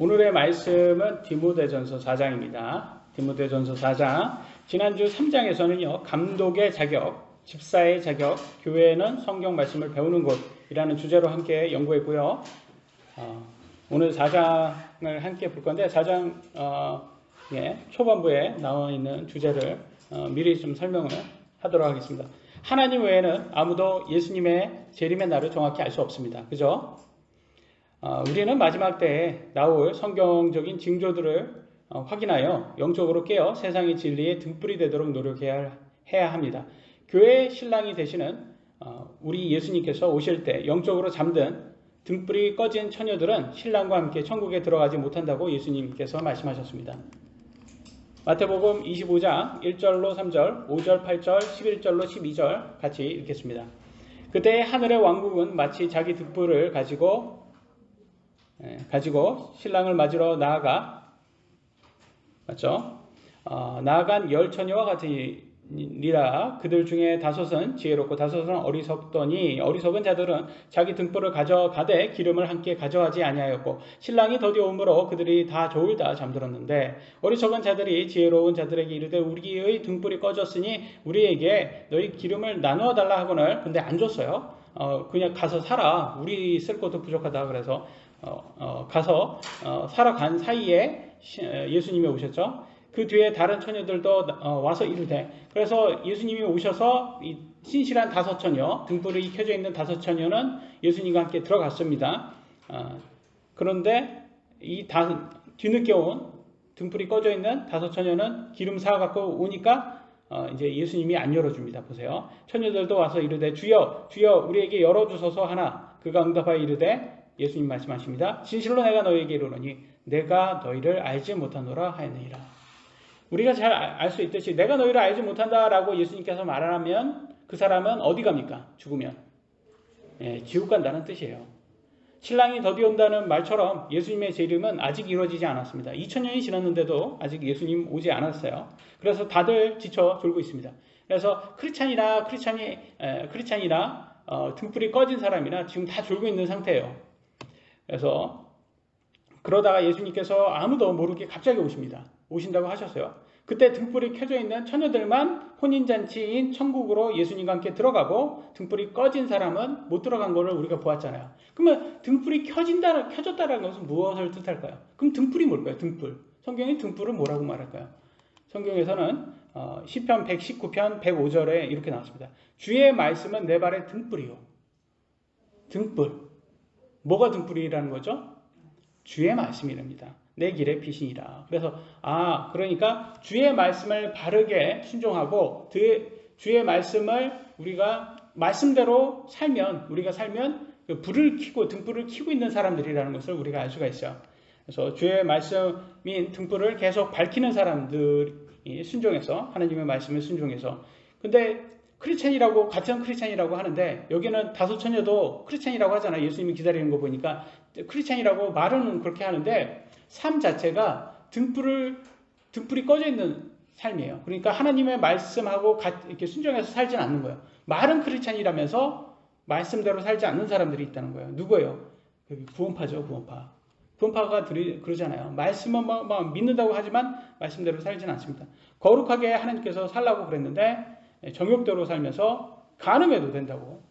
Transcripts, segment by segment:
오늘의 말씀은 디모데전서 4장입니다. 디모데전서 4장. 지난주 3장에서는요, 감독의 자격, 집사의 자격, 교회는 성경 말씀을 배우는 곳이라는 주제로 함께 연구했고요. 오늘 4장을 함께 볼 건데, 4장 초반부에 나와 있는 주제를 미리 좀 설명을 하도록 하겠습니다. 하나님 외에는 아무도 예수님의 재림의 날을 정확히 알 수 없습니다. 그죠? 우리는 마지막 때에 나올 성경적인 징조들을 확인하여 영적으로 깨어 세상의 진리에 등불이 되도록 노력해야 합니다. 교회의 신랑이 되시는 우리 예수님께서 오실 때 영적으로 잠든 등불이 꺼진 처녀들은 신랑과 함께 천국에 들어가지 못한다고 예수님께서 말씀하셨습니다. 마태복음 25장 1절로 3절, 5절, 8절, 11절로 12절 같이 읽겠습니다. 그때 하늘의 왕국은 마치 자기 등불을 가지고 신랑을 맞으러 나아간 열 처녀와 같으니라. 그들 중에 다섯은 지혜롭고 다섯은 어리석더니 어리석은 자들은 자기 등불을 가져가되 기름을 함께 가져가지 아니하였고 신랑이 더디 오므로 그들이 다 졸다 잠들었는데 어리석은 자들이 지혜로운 자들에게 이르되 우리의 등불이 꺼졌으니 우리에게 너희 기름을 나누어 달라 하거늘 근데 안 줬어요. 그냥 가서 사라. 우리 쓸 것도 부족하다. 그래서 가서 살아간 사이에 예수님이 오셨죠. 그 뒤에 다른 처녀들도 와서 이르되, 그래서 예수님이 오셔서 이 신실한 다섯 처녀, 등불이 켜져 있는 다섯 처녀는 예수님과 함께 들어갔습니다. 그런데 이 뒤늦게 온 등불이 꺼져 있는 다섯 처녀는 기름 사 갖고 오니까 이제 예수님이 안 열어줍니다. 보세요. 처녀들도 와서 이르되 주여 주여 우리에게 열어주소서 하나 그가 응답하여 이르되 예수님 말씀하십니다. 진실로 내가 너희에게 이르노니 내가 너희를 알지 못하노라 하였느니라. 우리가 잘 알 수 있듯이 내가 너희를 알지 못한다라고 예수님께서 말하면 그 사람은 어디 갑니까? 죽으면 지옥 간다는 뜻이에요. 신랑이 더디 온다는 말처럼 예수님의 재림은 아직 이루어지지 않았습니다. 2000년이 지났는데도 아직 예수님 오지 않았어요. 그래서 다들 지쳐 졸고 있습니다. 그래서 크리스찬이나 등불이 꺼진 사람이나 지금 다 졸고 있는 상태예요. 그래서 그러다가 예수님께서 아무도 모르게 갑자기 오신다고 하셨어요. 그때 등불이 켜져 있는 처녀들만 혼인잔치인 천국으로 예수님과 함께 들어가고 등불이 꺼진 사람은 못 들어간 것을 우리가 보았잖아요. 그러면 등불이 켜졌다는 것은 무엇을 뜻할까요? 그럼 등불이 뭘까요? 등불. 성경이 등불은 뭐라고 말할까요? 성경에서는 시편 119편 105절에 이렇게 나왔습니다. 주의 말씀은 내 발의 등불이요. 등불. 뭐가 등불이라는 거죠? 주의 말씀이랍니다. 내 길의 빛이니라. 그래서 그러니까 주의 말씀을 바르게 순종하고 주의 말씀을 우리가 말씀대로 우리가 살면 불을 켜고 등불을 켜고 있는 사람들이라는 것을 우리가 알 수가 있어요. 그래서 주의 말씀인 등불을 계속 밝히는 사람들이 순종해서 하나님의 말씀을 순종해서 근데 같은 크리스찬이라고 하는데 여기는 다섯 처녀도 크리스찬이라고 하잖아요. 예수님이 기다리는 거 보니까 크리스찬이라고 말은 그렇게 하는데 삶 자체가 등불이 꺼져 있는 삶이에요. 그러니까 하나님의 말씀하고 이렇게 순종해서 살지는 않는 거예요. 말은 크리스찬이라면서 말씀대로 살지 않는 사람들이 있다는 거예요. 누구예요? 구원파죠, 구원파. 구원파가 그러잖아요. 말씀은 막 믿는다고 하지만 말씀대로 살지는 않습니다. 거룩하게 하나님께서 살라고 그랬는데 정욕대로 살면서 간음해도 된다고.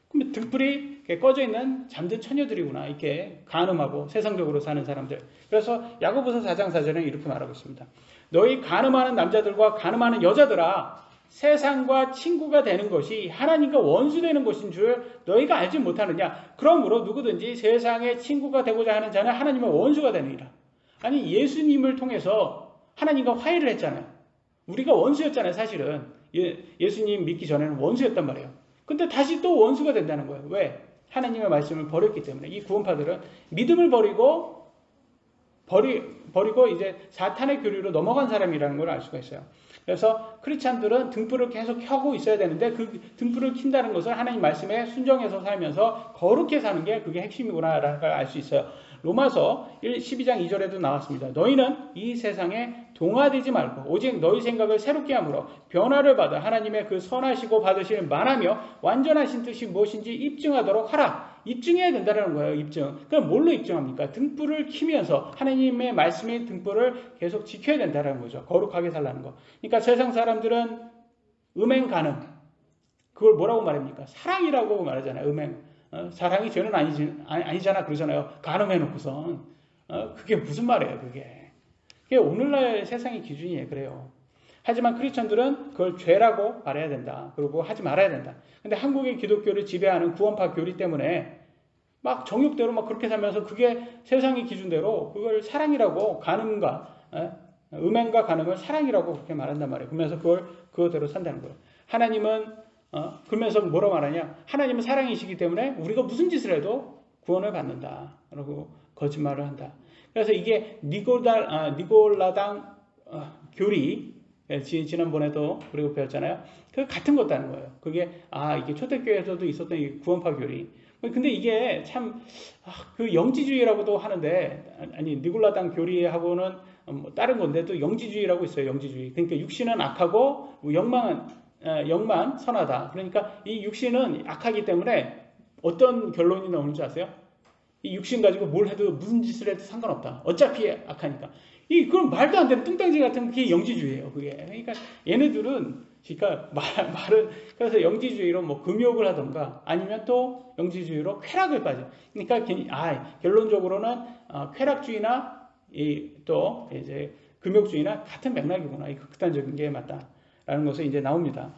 그러면 등불이 꺼져 있는 잠든 처녀들이구나. 이렇게 간음하고 세상적으로 사는 사람들. 그래서 야고보서 4장 4절에 이렇게 말하고 있습니다. 너희 간음하는 남자들과 간음하는 여자들아 세상과 친구가 되는 것이 하나님과 원수되는 것인 줄 너희가 알지 못하느냐. 그러므로 누구든지 세상의 친구가 되고자 하는 자는 하나님의 원수가 되느니라. 아니 예수님을 통해서 하나님과 화해를 했잖아요. 우리가 원수였잖아요. 사실은. 예수님 믿기 전에는 원수였단 말이에요. 근데 다시 또 원수가 된다는 거예요. 왜? 하나님의 말씀을 버렸기 때문에. 이 구원파들은 믿음을 버리고 이제 사탄의 교리로 넘어간 사람이라는 걸 알 수가 있어요. 그래서 크리스찬들은 등불을 계속 켜고 있어야 되는데 그 등불을 킨다는 것을 하나님 말씀에 순종해서 살면서 거룩해 사는 게 그게 핵심이구나라는 걸 알 수 있어요. 로마서 12장 2절에도 나왔습니다. 너희는 이 세상에 동화되지 말고 오직 너희 생각을 새롭게 함으로 변화를 받아 하나님의 그 선하시고 받으실 만하며 완전하신 뜻이 무엇인지 입증하도록 하라. 입증해야 된다는 거예요. 입증. 그럼 뭘로 입증합니까? 등불을 켜면서 하나님의 말씀의 등불을 계속 지켜야 된다는 거죠. 거룩하게 살라는 거. 그러니까 세상 사람들은 음행 가능. 그걸 뭐라고 말합니까? 사랑이라고 말하잖아요. 음행. 사랑이 죄는 아니잖아 그러잖아요. 가늠해놓고선. 그게 무슨 말이에요, 그게. 그게 오늘날 세상의 기준이에요. 그래요. 하지만 크리스천들은 그걸 죄라고 말해야 된다. 그리고 하지 말아야 된다. 근데 한국의 기독교를 지배하는 구원파 교리 때문에 막 정욕대로 막 그렇게 살면서 그게 세상의 기준대로 그걸 사랑이라고 간음과 음행과 간음을 사랑이라고 그렇게 말한단 말이에요. 그러면서 그거대로 산다는 거예요. 하나님은 그러면서 뭐라고 말하냐? 하나님은 사랑이시기 때문에 우리가 무슨 짓을 해도 구원을 받는다. 라고 거짓말을 한다. 그래서 이게 니골라당 교리 지난번에도 우리가 배웠잖아요. 그 같은 것다는 거예요. 그게 이게 초대교회에서도 있었던 이 구원파 교리. 근데 이게 참 그 영지주의라고도 하는데 아니 니골라당 교리하고는 다른 건데 또 영지주의라고 있어요. 영지주의. 그러니까 육신은 악하고 영만 선하다. 그러니까 이 육신은 악하기 때문에 어떤 결론이 나오는지 아세요? 이 육신 가지고 뭘 해도 무슨 짓을 해도 상관없다. 어차피 악하니까. 그건 말도 안 되는 뚱땅지 같은 게 영지주의예요. 그게. 그러니까 얘네들은 그러니까 말은 그래서 영지주의로 뭐 금욕을 하던가 아니면 또 영지주의로 쾌락을 빠져. 그러니까 결론적으로는 쾌락주의나 또 이제 금욕주의나 같은 맥락이구나. 이 극단적인 게 맞다라는 것이 이제 나옵니다.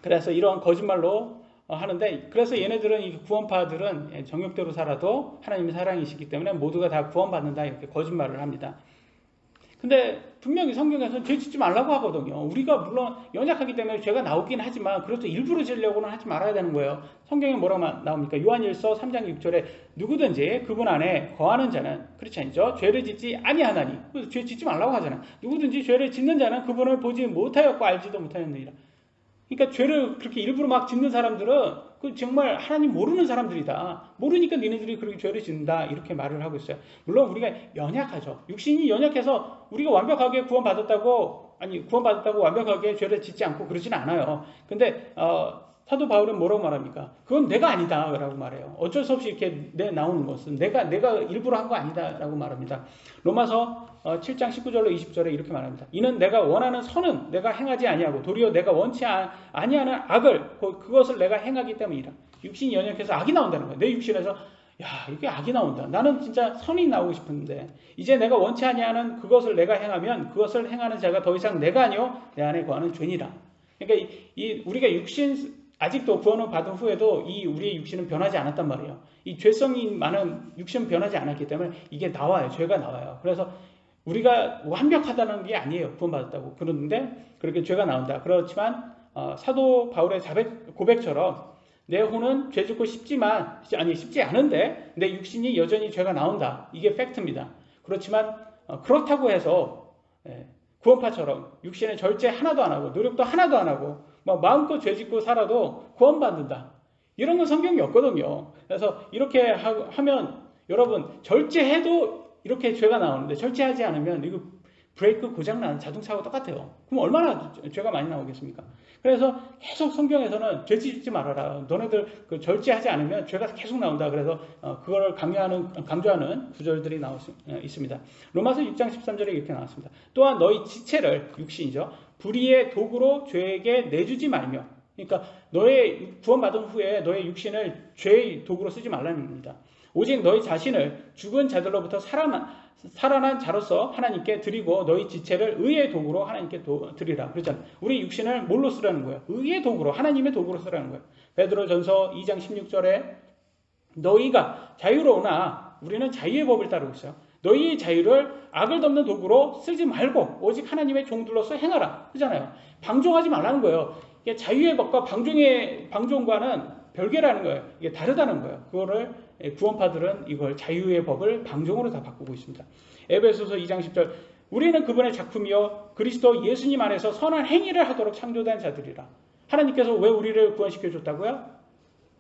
그래서 이런 거짓말로 하는데 그래서 얘네들은 이 구원파들은 정욕대로 살아도 하나님의 사랑이시기 때문에 모두가 다 구원받는다 이렇게 거짓말을 합니다. 근데 분명히 성경에서는 죄 짓지 말라고 하거든요. 우리가 물론 연약하기 때문에 죄가 나오긴 하지만 그래도 일부러 지으려고는 하지 말아야 되는 거예요. 성경에 뭐라고 나옵니까? 요한일서 3장 6절에 누구든지 그분 안에 거하는 자는 크리스찬이죠. 죄를 짓지 아니하나니. 그래서 죄 짓지 말라고 하잖아요. 누구든지 죄를 짓는 자는 그분을 보지 못하였고 알지도 못하였느니라. 그러니까 죄를 그렇게 일부러 막 짓는 사람들은 그 정말 하나님 모르는 사람들이다. 모르니까 니네들이 그렇게 죄를 짓는다. 이렇게 말을 하고 있어요. 물론 우리가 연약하죠. 육신이 연약해서 우리가 완벽하게 구원받았다고 완벽하게 죄를 짓지 않고 그러진 않아요. 근데 사도 바울은 뭐라고 말합니까? 그건 내가 아니다 라고 말해요. 어쩔 수 없이 이렇게 나오는 것은 내가 일부러 한 거 아니다 라고 말합니다. 로마서 7장 19절로 20절에 이렇게 말합니다. 이는 내가 원하는 선은 내가 행하지 아니하고 도리어 내가 원치 아니하는 악을 그것을 내가 행하기 때문이라. 육신이 연약해서 악이 나온다는 거예요. 내 육신에서 이게 악이 나온다. 나는 진짜 선이 나오고 싶은데 이제 내가 원치 아니하는 그것을 내가 행하면 그것을 행하는 자가 더 이상 내가 아니요 내 안에 거하는 죄니라. 그러니까 우리가 육신 아직도 구원을 받은 후에도 우리의 육신은 변하지 않았단 말이에요. 이 죄성이 많은 육신은 변하지 않았기 때문에 이게 나와요. 죄가 나와요. 그래서 우리가 완벽하다는 게 아니에요. 구원받았다고. 그런데 그렇게 죄가 나온다. 그렇지만 사도 바울의 고백처럼 내 혼은 죄 짓고 싶지 않은데 내 육신이 여전히 죄가 나온다. 이게 팩트입니다. 그렇지만 그렇다고 해서 구원파처럼 육신의 절제 하나도 안 하고 노력도 하나도 안 하고 마음껏 죄 짓고 살아도 구원받는다. 이런 건 성경이 없거든요. 그래서 이렇게 하면 여러분 절제해도 이렇게 죄가 나오는데 절제하지 않으면 이거 브레이크 고장나는 자동차하고 똑같아요. 그럼 얼마나 죄가 많이 나오겠습니까? 그래서 계속 성경에서는 죄 짓지 말아라. 너네들 절제하지 않으면 죄가 계속 나온다. 그래서 그걸 강조하는 구절들이 있습니다. 로마서 6장 13절에 이렇게 나왔습니다. 또한 너희 지체를 육신이죠. 불의의 도구로 죄에게 내주지 말며. 그러니까 너의 구원받은 후에 너의 육신을 죄의 도구로 쓰지 말라는 겁니다. 오직 너희 자신을 죽은 자들로부터 살아난 자로서 하나님께 드리고 너희 지체를 의의 도구로 하나님께 드리라. 그렇잖아요. 우리 육신을 뭘로 쓰라는 거예요? 의의 도구로, 하나님의 도구로 쓰라는 거예요. 베드로전서 2장 16절에 너희가 자유로우나 우리는 자유의 법을 따르고 있어요. 너희의 자유를 악을 덮는 도구로 쓰지 말고 오직 하나님의 종들로서 행하라. 그렇잖아요. 방종하지 말라는 거예요. 이게 자유의 법과 방종과는 별개라는 거예요. 이게 다르다는 거예요. 그거를 구원파들은 이걸 자유의 법을 방종으로 다 바꾸고 있습니다. 에베소서 2장 10절 우리는 그분의 작품이요 그리스도 예수님 안에서 선한 행위를 하도록 창조된 자들이라. 하나님께서 왜 우리를 구원시켜 줬다고요?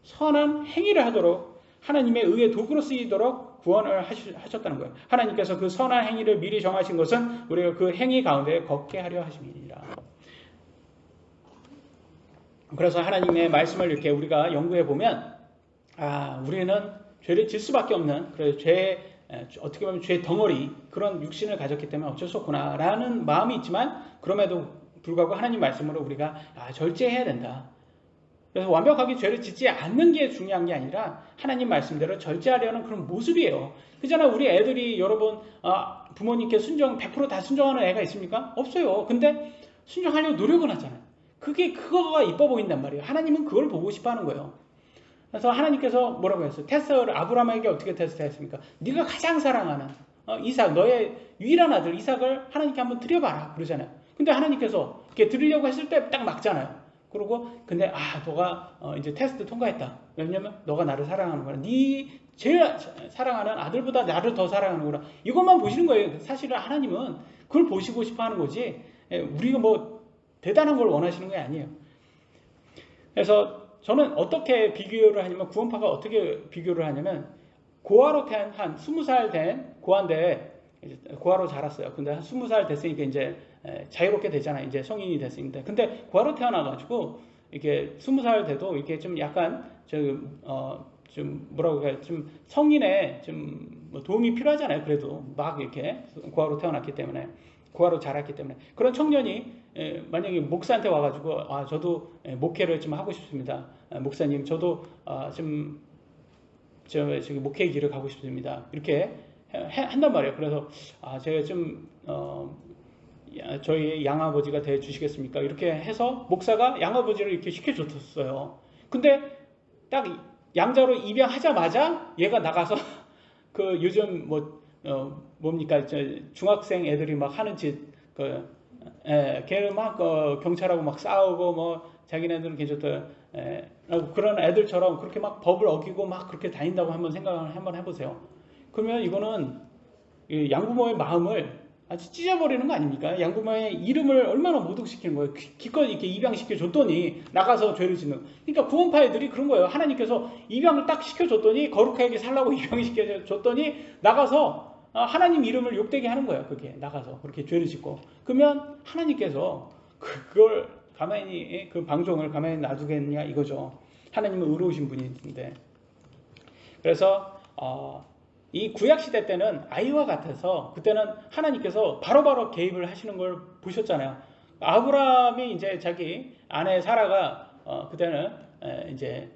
선한 행위를 하도록 하나님의 의의 도구로 쓰이도록 구원을 하셨다는 거예요. 하나님께서 그 선한 행위를 미리 정하신 것은 우리가 그 행위 가운데 걷게 하려 하심이니라. 그래서 하나님의 말씀을 이렇게 우리가 연구해 보면 우리는 죄를 질 수밖에 없는, 그래서 어떻게 보면 죄 덩어리, 그런 육신을 가졌기 때문에 어쩔 수 없구나라는 마음이 있지만, 그럼에도 불구하고 하나님 말씀으로 우리가 절제해야 된다. 그래서 완벽하게 죄를 짓지 않는 게 중요한 게 아니라 하나님 말씀대로 절제하려는 그런 모습이에요. 그잖아, 우리 애들이 여러분 부모님께 100% 순종하는 애가 있습니까? 없어요. 근데 순종하려고 노력은 하잖아요. 그거가 이뻐 보인단 말이에요. 하나님은 그걸 보고 싶어 하는 거예요. 그래서 하나님께서 뭐라고 했어요? 테스트를 아브라함에게 어떻게 테스트했습니까? 네가 가장 사랑하는 이삭, 너의 유일한 아들 이삭을 하나님께 한번 드려봐라 그러잖아요. 근데 하나님께서 이렇게 드리려고 했을 때 딱 막잖아요. 그러고 근데 너가 이제 테스트 통과했다. 왜냐면 너가 나를 사랑하는구나. 네 제일 사랑하는 아들보다 나를 더 사랑하는구나. 이것만 보시는 거예요. 사실은 하나님은 그걸 보시고 싶어 하는 거지. 우리가 뭐 대단한 걸 원하시는 게 아니에요. 그래서 저는 어떻게 비교를 하냐면, 구원파가 어떻게 비교를 하냐면, 고아로 태어난 한 20살 된 고아인데, 고아로 자랐어요. 근데 한 20살 됐으니까 이제 자유롭게 되잖아요. 이제 성인이 됐으니까. 근데 고아로 태어나가지고 이렇게 20살 돼도 이렇게 좀 약간 좀 뭐라고 해야, 좀 성인의 좀 뭐 도움이 필요하잖아요. 그래도 막 이렇게 고아로 태어났기 때문에, 고아로 자랐기 때문에. 그런 청년이 만약에 목사한테 와가지고 저도 목회를 좀 하고 싶습니다. 목사님, 저도 저기 목회의 길을 가고 싶습니다. 이렇게 한단 말이에요. 그래서 제가 좀 저희 양아버지가 돼 주시겠습니까? 이렇게 해서 목사가 양아버지를 이렇게 시켜줬었어요. 근데 딱 양자로 입양하자마자 얘가 나가서 그 요즘 뭡니까, 중학생 애들이 막 하는 짓, 걔는 막 경찰하고 막 싸우고 뭐 자기네들은 괜찮다, 그런 애들처럼 그렇게 막 법을 어기고 막 그렇게 다닌다고 한번 생각을 한번 해보세요. 그러면 이거는 양부모의 마음을 아주 찢어버리는 거 아닙니까? 양부모의 이름을 얼마나 모독시키는 거예요. 기껏 이렇게 입양시켜 줬더니 나가서 죄를 짓는. 그러니까 구원파 애들이 그런 거예요. 하나님께서 입양을 딱 시켜줬더니, 거룩하게 살라고 입양시켜 줬더니 나가서 하나님 이름을 욕되게 하는 거예요. 그게 나가서 그렇게 죄를 짓고. 그러면 하나님께서 그걸 가만히, 그 방종을 가만히 놔두겠냐 이거죠. 하나님은 의로우신 분인데. 그래서 이 구약시대 때는 아이와 같아서, 그때는 하나님께서 바로바로 개입을 하시는 걸 보셨잖아요. 아브라함이 이제 자기 아내 사라가 그때는 이제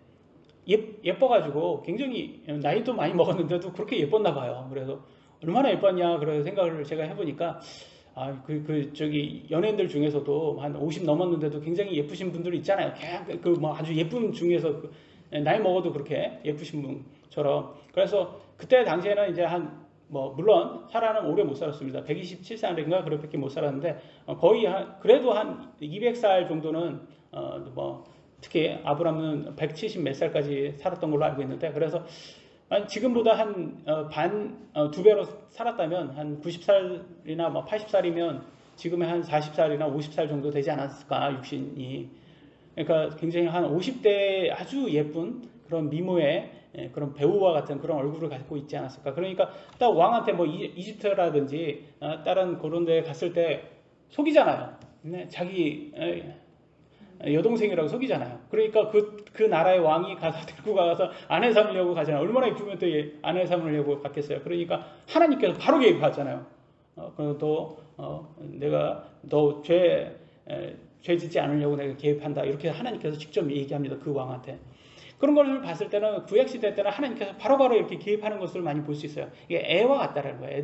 예뻐가지고, 굉장히 나이도 많이 먹었는데도 그렇게 예뻤나 봐요. 그래서 얼마나 예뻤냐 그런 생각을 제가 해보니까, 저기 연예인들 중에서도 한 50 넘었는데도 굉장히 예쁘신 분들 있잖아요. 뭐 아주 예쁜 중에서 나이 먹어도 그렇게 예쁘신 분처럼. 그래서 그때 당시에는 이제 물론 사라는 오래 못 살았습니다. 127살인가 그렇게 못 살았는데, 거의 그래도 한 200살 정도는 특히 아브람은 170 몇 살까지 살았던 걸로 알고 있는데, 그래서 지금보다 두 배로 살았다면 한 90살이나 80살이면 지금의 한 40살이나 50살 정도 되지 않았을까, 육신이. 그러니까 굉장히 한 50대 아주 예쁜 그런 미모의 그런 배우와 같은 그런 얼굴을 갖고 있지 않았을까. 그러니까 딱 왕한테 이집트라든지 다른 그런 데 갔을 때 속이잖아요. 자기 여동생이라고 속이잖아요. 그러니까 그 나라의 왕이 가서 데리고 가서 아내 삼으려고 가잖아요. 얼마나 이쁘면 또 아내 삼으려고 갔겠어요. 그러니까 하나님께서 바로 개입하잖아요. 그리고 내가 너 죄 짓지 않으려고 내가 개입한다. 이렇게 하나님께서 직접 얘기합니다. 그 왕한테. 그런 것을 봤을 때는, 구약시대 때는 하나님께서 바로바로 이렇게 개입하는 것을 많이 볼 수 있어요. 이게 애와 같다라는 거예요.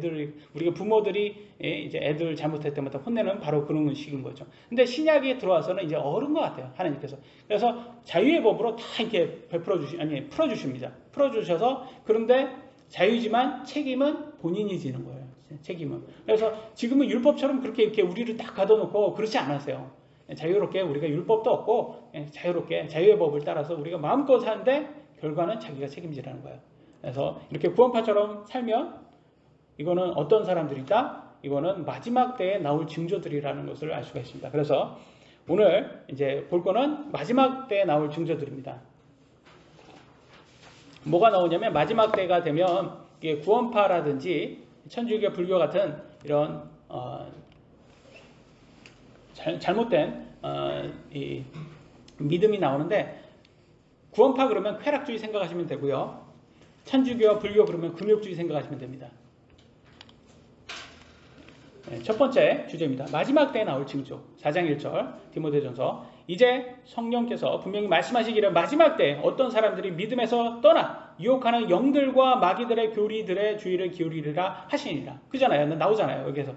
우리가 부모들이 이제 애들 잘못할 때마다 혼내는 바로 그런 식인 거죠. 근데 신약에 들어와서는 이제 어른 것 같아요. 하나님께서. 그래서 자유의 법으로 다 이렇게 풀어주십니다. 풀어주셔서, 그런데 자유지만 책임은 본인이 지는 거예요. 책임은. 그래서 지금은 율법처럼 그렇게 이렇게 우리를 딱 가둬놓고 그렇지 않았어요. 자유롭게, 우리가 율법도 없고 자유롭게 자유의 법을 따라서 우리가 마음껏 사는데 결과는 자기가 책임지라는 거예요. 그래서 이렇게 구원파처럼 살면 이거는 어떤 사람들이다? 이거는 마지막 때에 나올 징조들이라는 것을 알 수가 있습니다. 그래서 오늘 이제 볼 거는 마지막 때에 나올 징조들입니다. 뭐가 나오냐면, 마지막 때가 되면 구원파라든지 천주교, 불교 같은 이런 잘못된 이 믿음이 나오는데, 구원파 그러면 쾌락주의 생각하시면 되고요. 천주교와 불교 그러면 금욕주의 생각하시면 됩니다. 첫 번째 주제입니다. 마지막 때에 나올 징조. 4장 1절 디모데전서. 이제 성령께서 분명히 말씀하시기를 마지막 때 어떤 사람들이 믿음에서 떠나 유혹하는 영들과 마귀들의 교리들의 주의를 기울이리라 하시니라. 그잖아요. 나오잖아요. 여기에서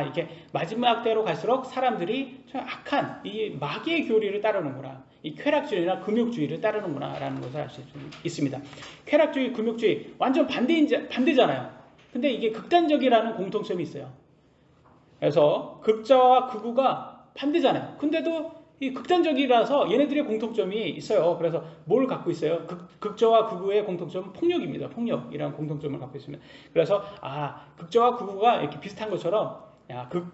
이게 마지막 때로 갈수록 사람들이 악한 이 마귀의 교리를 따르는구나. 이 쾌락주의나 금욕주의를 따르는구나 라는 것을 알 수 있습니다. 쾌락주의, 금욕주의 완전 반대잖아요. 근데 이게 극단적이라는 공통점이 있어요. 그래서 극자와 극우가 반대잖아요. 근데도 이 극단적이라서 얘네들의 공통점이 있어요. 그래서 뭘 갖고 있어요? 극자와 극우의 공통점은 폭력입니다. 폭력이라는 공통점을 갖고 있습니다. 그래서 극자와 극우가 이렇게 비슷한 것처럼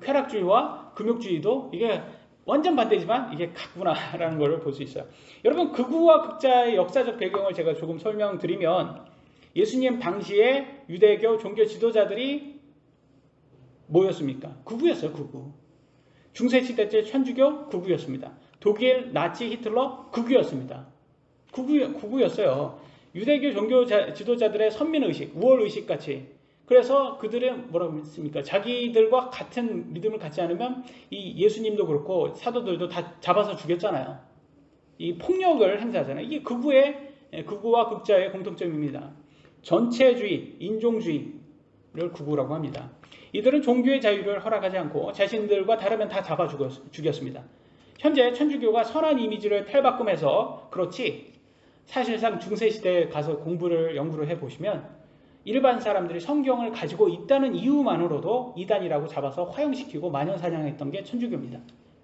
쾌락주의와 금욕주의도 이게 완전 반대지만 이게 같구나라는 걸 볼 수 있어요. 여러분 극우와 극자의 역사적 배경을 제가 조금 설명드리면 예수님 당시에 유대교 종교 지도자들이 뭐였습니까? 극우였어요. 극우. 중세시대 때 천주교 극우였습니다. 독일 나치 히틀러 극우였습니다. 극우였어요. 유대교 종교 지도자들의 선민의식, 우월의식 같이. 그래서 그들은 뭐라고 했습니까? 자기들과 같은 믿음을 갖지 않으면 이 예수님도 그렇고 사도들도 다 잡아서 죽였잖아요. 이 폭력을 행사하잖아요. 이게 극우와 극자의 공통점입니다. 전체주의, 인종주의를 극우라고 합니다. 이들은 종교의 자유를 허락하지 않고 자신들과 다르면 다 잡아 죽였습니다. 현재 천주교가 선한 이미지를 탈바꿈해서 그렇지 사실상 중세시대에 가서 연구를 해보시면 일반 사람들이 성경을 가지고 있다는 이유만으로도 이단이라고 잡아서 화형시키고 만연사냥했던 게 천주교입니다.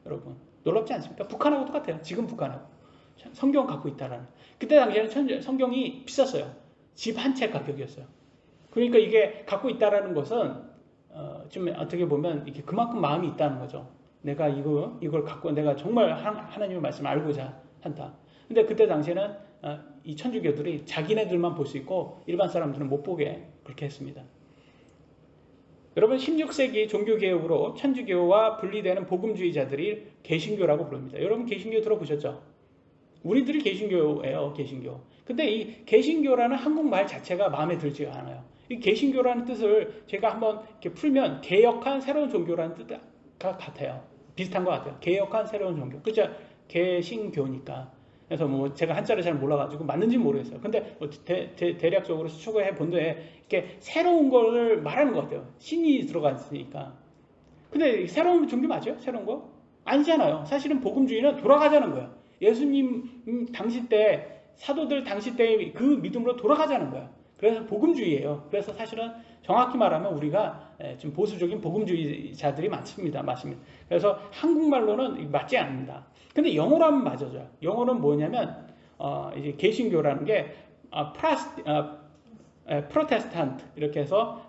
여러분 놀랍지 않습니까? 북한하고 똑같아요. 지금 북한하고 성경 갖고 있다라는. 그때 당시에는 성경이 비쌌어요. 집 한 채 가격이었어요. 그러니까 이게 갖고 있다라는 것은 좀 어떻게 보면 이게 그만큼 마음이 있다는 거죠. 내가 이걸 갖고 내가 정말 하나님의 말씀을 알고자 한다. 근데 그때 당시에는 이 천주교들이 자기네들만 볼 수 있고 일반 사람들은 못 보게 그렇게 했습니다. 여러분 16세기 종교개혁으로 천주교와 분리되는 복음주의자들이 개신교라고 부릅니다. 여러분 개신교 들어보셨죠? 우리들이 개신교예요. 개신교. 근데 이 개신교라는 한국말 자체가 마음에 들지가 않아요. 이 개신교라는 뜻을 제가 한번 이렇게 풀면 개혁한 새로운 종교라는 뜻과 같아요. 비슷한 것 같아요. 개혁한 새로운 종교. 그죠? 개신교니까. 그래서 뭐 제가 한자를 잘 몰라가지고 맞는지 모르겠어요. 근데 뭐 대략적으로 추측을 해본데 이렇게 새로운 거를 말하는 것 같아요. 신이 들어갔으니까. 근데 새로운 종교 맞아요? 새로운 거? 아니잖아요. 사실은 복음주의는 돌아가자는 거예요. 예수님 당시 때 사도들 당시 때 그 믿음으로 돌아가자는 거예요. 그래서 복음주의예요. 그래서 사실은 정확히 말하면 우리가 좀 보수적인 복음주의자들이 많습니다. 맞습니다. 그래서 한국말로는 맞지 않습니다. 근데 영어로 하면 맞아져요. 영어는 뭐냐면 이제 개신교라는 게 프로테스탄트 이렇게 해서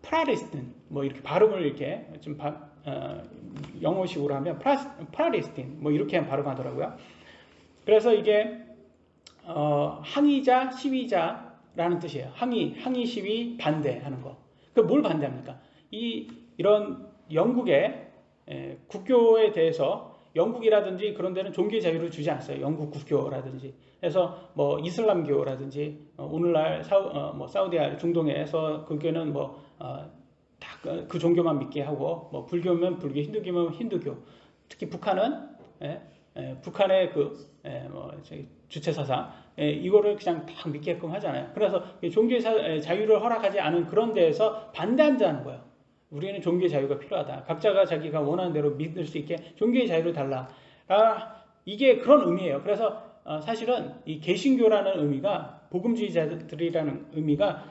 프라레스틴 뭐 이렇게 발음을 이렇게 좀 영어식으로 하면 프라레스틴 뭐 이렇게 발음하더라고요. 그래서 이게 항의자, 시위자라는 뜻이에요. 항의, 시위, 반대하는 거. 그 뭘 반대합니까? 이런 영국의 국교에 대해서 영국이라든지 그런 데는 종교 자유를 주지 않았어요. 영국 국교라든지. 그래서 뭐 이슬람교라든지 오늘날 사우디아라비아 중동에서 그교는 다 그 종교만 믿게 하고 뭐 불교면 불교, 힌두교면 힌두교. 특히 북한은 북한의 주체 사상 이거를 그냥 다 믿게끔 하잖아요. 그래서 종교의 자유를 허락하지 않은 그런 데에서 반대한다는 거예요. 우리는 종교의 자유가 필요하다. 각자가 자기가 원하는 대로 믿을 수 있게 종교의 자유를 달라. 이게 그런 의미예요. 그래서 사실은 이 개신교라는 의미가 복음주의자들이라는 의미가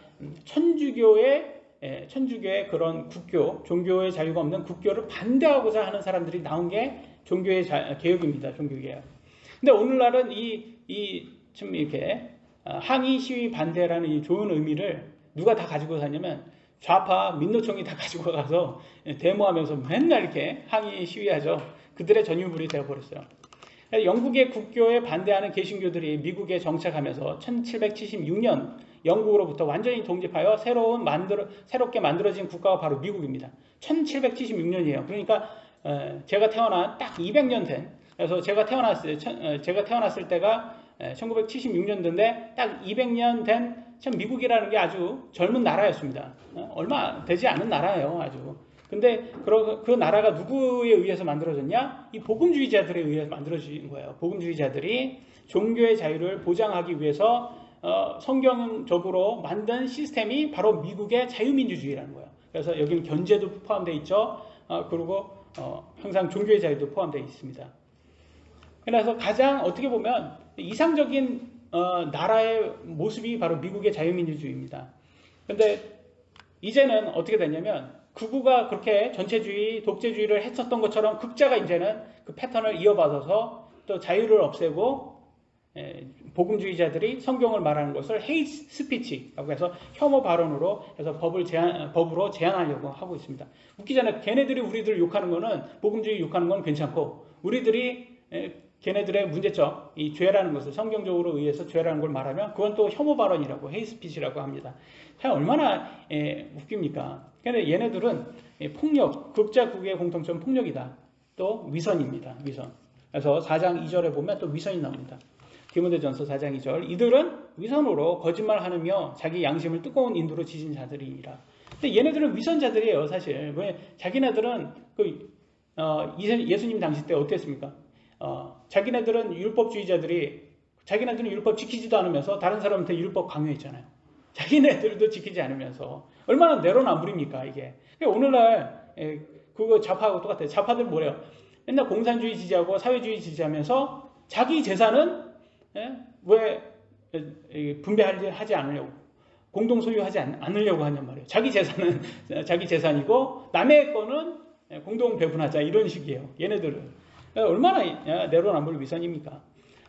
천주교의 그런 국교, 종교의 자유가 없는 국교를 반대하고자 하는 사람들이 나온 게 종교의 개혁입니다. 종교개혁. 근데 오늘날은 좀 이렇게 항의, 시위, 반대라는 이 좋은 의미를 누가 다 가지고 사냐면 좌파 민노총이 다 가지고 가서 데모하면서 맨날 이렇게 항의, 시위하죠. 그들의 전유물이 되어버렸어요. 영국의 국교에 반대하는 개신교들이 미국에 정착하면서 1776년 영국으로부터 완전히 독립하여 새롭게 만들어진 국가가 바로 미국입니다. 1776년이에요. 그러니까 제가 태어난 딱 200년 된. 그래서 제가 태어났을 때가 1976년도인데 딱 200년 된 참 미국이라는 게 아주 젊은 나라였습니다. 얼마 되지 않은 나라예요, 아주. 근데 그 나라가 누구에 의해서 만들어졌냐? 이 복음주의자들에 의해서 만들어진 거예요. 복음주의자들이 종교의 자유를 보장하기 위해서 성경적으로 만든 시스템이 바로 미국의 자유민주주의라는 거예요. 그래서 여기는 견제도 포함되어 있죠. 그리고 항상 종교의 자유도 포함되어 있습니다. 그래서 가장 어떻게 보면 이상적인 나라의 모습이 바로 미국의 자유민주주의입니다. 근데 이제는 어떻게 됐냐면 극우가 그렇게 전체주의, 독재주의를 했었던 것처럼 극자가 이제는 그 패턴을 이어받아서 또 자유를 없애고 복음주의자들이 성경을 말하는 것을 헤이트 스피치라고 해서 혐오 발언으로 해서 법으로 제한하려고 하고 있습니다. 웃기잖아요. 걔네들이 우리들을 욕하는 거는 복음주의 욕하는 건 괜찮고 우리들이 걔네들의 문제점, 이 죄라는 것을 성경적으로 의해서 죄라는 걸 말하면 그건 또 혐오 발언이라고 헤이트 스피치라고 합니다. 참 얼마나 웃깁니까? 근데 얘네들은 폭력, 극자 극우의 공통점 폭력이다. 또 위선입니다. 위선. 그래서 4장 2절에 보면 또 위선이 나옵니다. 디모데전서 4장 2절. 이들은 위선으로 거짓말하느며 자기 양심을 뜨거운 인도로 지진 자들이니라. 근데 얘네들은 위선자들이에요, 사실. 왜 자기네들은 예수님 당시 때 어땠습니까? 자기네들은 자기네들은 율법 지키지도 않으면서 다른 사람한테 율법 강요했잖아요. 자기네들도 지키지 않으면서 얼마나 내로남불입니까 이게. 오늘날 그거 좌파하고 똑같아요. 좌파들 뭐래요? 맨날 공산주의 지지하고 사회주의 지지하면서 자기 재산은 왜 분배하지 않으려고 공동 소유하지 않으려고 하냔 말이에요. 자기 재산은 자기 재산이고 남의 거는 공동 배분하자 이런 식이에요. 얘네들은. 얼마나 내로남불 위선입니까?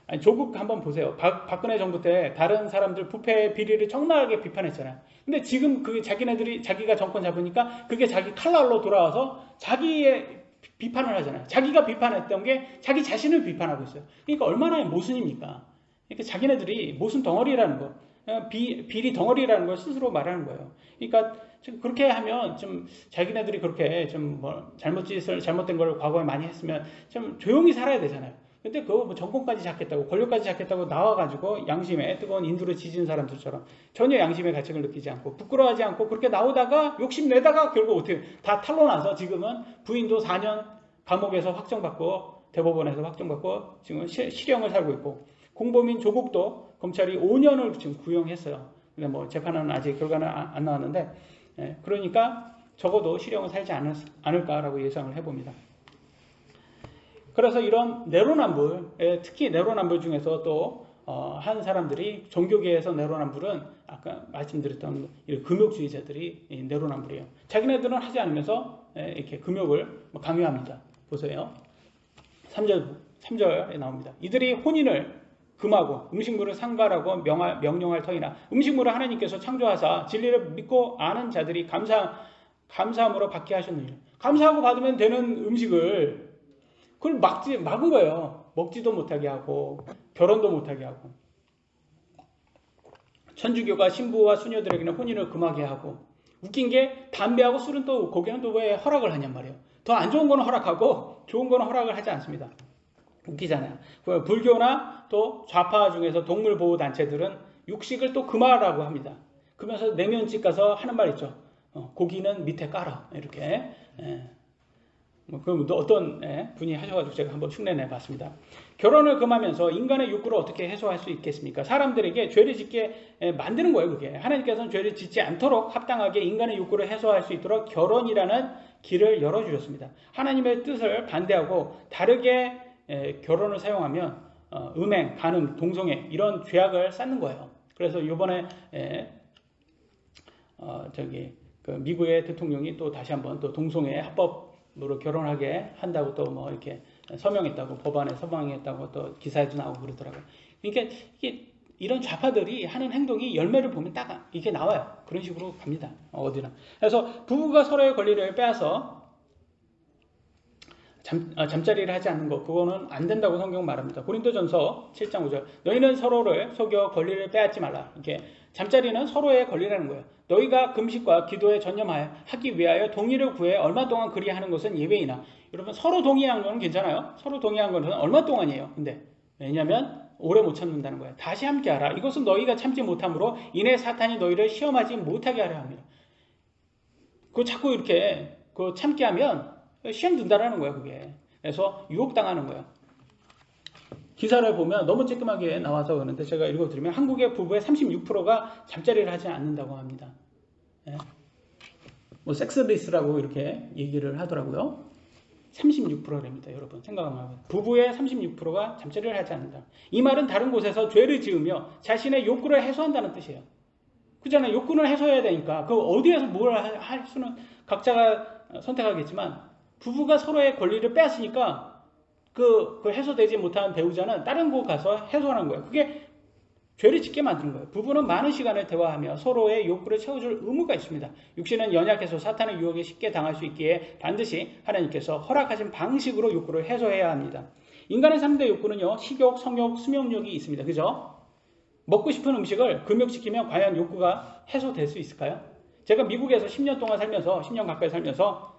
아니, 조국 한번 보세요. 박근혜 정부 때 다른 사람들 부패 비리를 적나라하게 비판했잖아요. 근데 지금 그 자기가 정권 잡으니까 그게 자기 칼날로 돌아와서 자기의 비판을 하잖아요. 자기가 비판했던 게 자기 자신을 비판하고 있어요. 그러니까 얼마나 모순입니까? 그러니까 자기네들이 모순 덩어리라는 거, 비리 덩어리라는 걸 스스로 말하는 거예요. 그러니까 그렇게 하면 좀 자기네들이 그렇게 좀 잘못된 걸 과거에 많이 했으면 좀 조용히 살아야 되잖아요. 근데 그거 뭐 정권까지 잡겠다고 권력까지 잡겠다고 나와가지고 양심에 뜨거운 인두를 지진 사람들처럼 전혀 양심의 가책을 느끼지 않고 부끄러워하지 않고 그렇게 나오다가 욕심내다가 결국 어떻게 다 탄로나서 지금은 부인도 4년 감옥에서 확정받고 대법원에서 확정받고 지금 실형을 살고 있고 공범인 조국도 검찰이 5년을 지금 구형했어요. 근데 뭐 재판은 아직 결과는 안 나왔는데 그러니까 적어도 실형을 살지 않을까라고 예상을 해봅니다. 그래서 이런 내로남불, 특히 내로남불 중에서 또 한 사람들이 종교계에서 내로남불은 아까 말씀드렸던 금욕주의자들이 내로남불이에요. 자기네들은 하지 않으면서 이렇게 금욕을 강요합니다. 보세요. 3절에 나옵니다. 이들이 혼인을 금하고 음식물을 상발하고 명령할 터이나 음식물을 하나님께서 창조하사 진리를 믿고 아는 자들이 감사함으로 받게 하셨느니라. 감사하고 받으면 되는 음식을 그걸 막은 거예요. 먹지도 못하게 하고 결혼도 못하게 하고 천주교가 신부와 수녀들에게는 혼인을 금하게 하고 웃긴 게 담배하고 술은 또 거기는 또 왜 허락을 하냔 말이에요. 더 안 좋은 거는 허락하고 좋은 거는 허락을 하지 않습니다. 웃기잖아요. 불교나 또 좌파 중에서 동물보호단체들은 육식을 또 금하라고 합니다. 그러면서 내면집 가서 하는 말 있죠. 고기는 밑에 깔아. 이렇게. 그 어떤 분이 하셔가지고 제가 한번 흉내내 봤습니다. 결혼을 금하면서 인간의 욕구를 어떻게 해소할 수 있겠습니까? 사람들에게 죄를 짓게 만드는 거예요. 그게 하나님께서는 죄를 짓지 않도록 합당하게 인간의 욕구를 해소할 수 있도록 결혼이라는 길을 열어주셨습니다. 하나님의 뜻을 반대하고 다르게 결혼을 사용하면 음행, 간음, 동성애 이런 죄악을 쌓는 거예요. 그래서 이번에 그 미국의 대통령이 또 다시 한번 또 동성애 합법으로 결혼하게 한다고 또 뭐 이렇게 서명했다고 법안에 서명했다고 또 기사에도 나오고 그러더라고요. 그러니까 이런 좌파들이 하는 행동이 열매를 보면 딱 이렇게 나와요. 그런 식으로 갑니다. 어디나. 그래서 부부가 서로의 권리를 빼앗아 잠자리를 하지 않는 것, 그거는 안 된다고 성경 말합니다. 고린도전서 7장 5절. 너희는 서로를 속여 권리를 빼앗지 말라. 이렇게 잠자리는 서로의 권리라는 거예요. 너희가 금식과 기도에 전념하기 위하여 동의를 구해 얼마 동안 그리하는 것은 예외이나. 여러분 서로 동의한 거는 괜찮아요. 서로 동의한 거는 얼마 동안이에요. 근데 왜냐하면 오래 못 참는다는 거예요. 다시 함께하라. 이것은 너희가 참지 못함으로 이내 사탄이 너희를 시험하지 못하게 하려 합니다. 그거 자꾸 이렇게 그 참게하면 시험 든다라는 거예요. 그게. 그래서 유혹당하는 거예요. 기사를 보면 너무 쬐끔하게 나와서 그러는데 제가 읽어드리면 한국의 부부의 36%가 잠자리를 하지 않는다고 합니다. 예. 뭐 섹스리스라고 이렇게 얘기를 하더라고요. 36%랍니다. 여러분 생각하면 부부의 36%가 잠자리를 하지 않는다. 이 말은 다른 곳에서 죄를 지으며 자신의 욕구를 해소한다는 뜻이에요. 그잖아요. 욕구를 해소해야 되니까 그 어디에서 뭘 할 수는 각자가 선택하겠지만 부부가 서로의 권리를 빼앗으니까 그 해소되지 못한 배우자는 다른 곳 가서 해소하는 거예요. 그게 죄를 짓게 만드는 거예요. 부부는 많은 시간을 대화하며 서로의 욕구를 채워줄 의무가 있습니다. 육신은 연약해서 사탄의 유혹에 쉽게 당할 수 있기에 반드시 하나님께서 허락하신 방식으로 욕구를 해소해야 합니다. 인간의 3대 욕구는요. 식욕, 성욕, 수명욕이 있습니다. 그죠? 먹고 싶은 음식을 금욕시키면 과연 욕구가 해소될 수 있을까요? 제가 미국에서 10년 동안 살면서 10년 가까이 살면서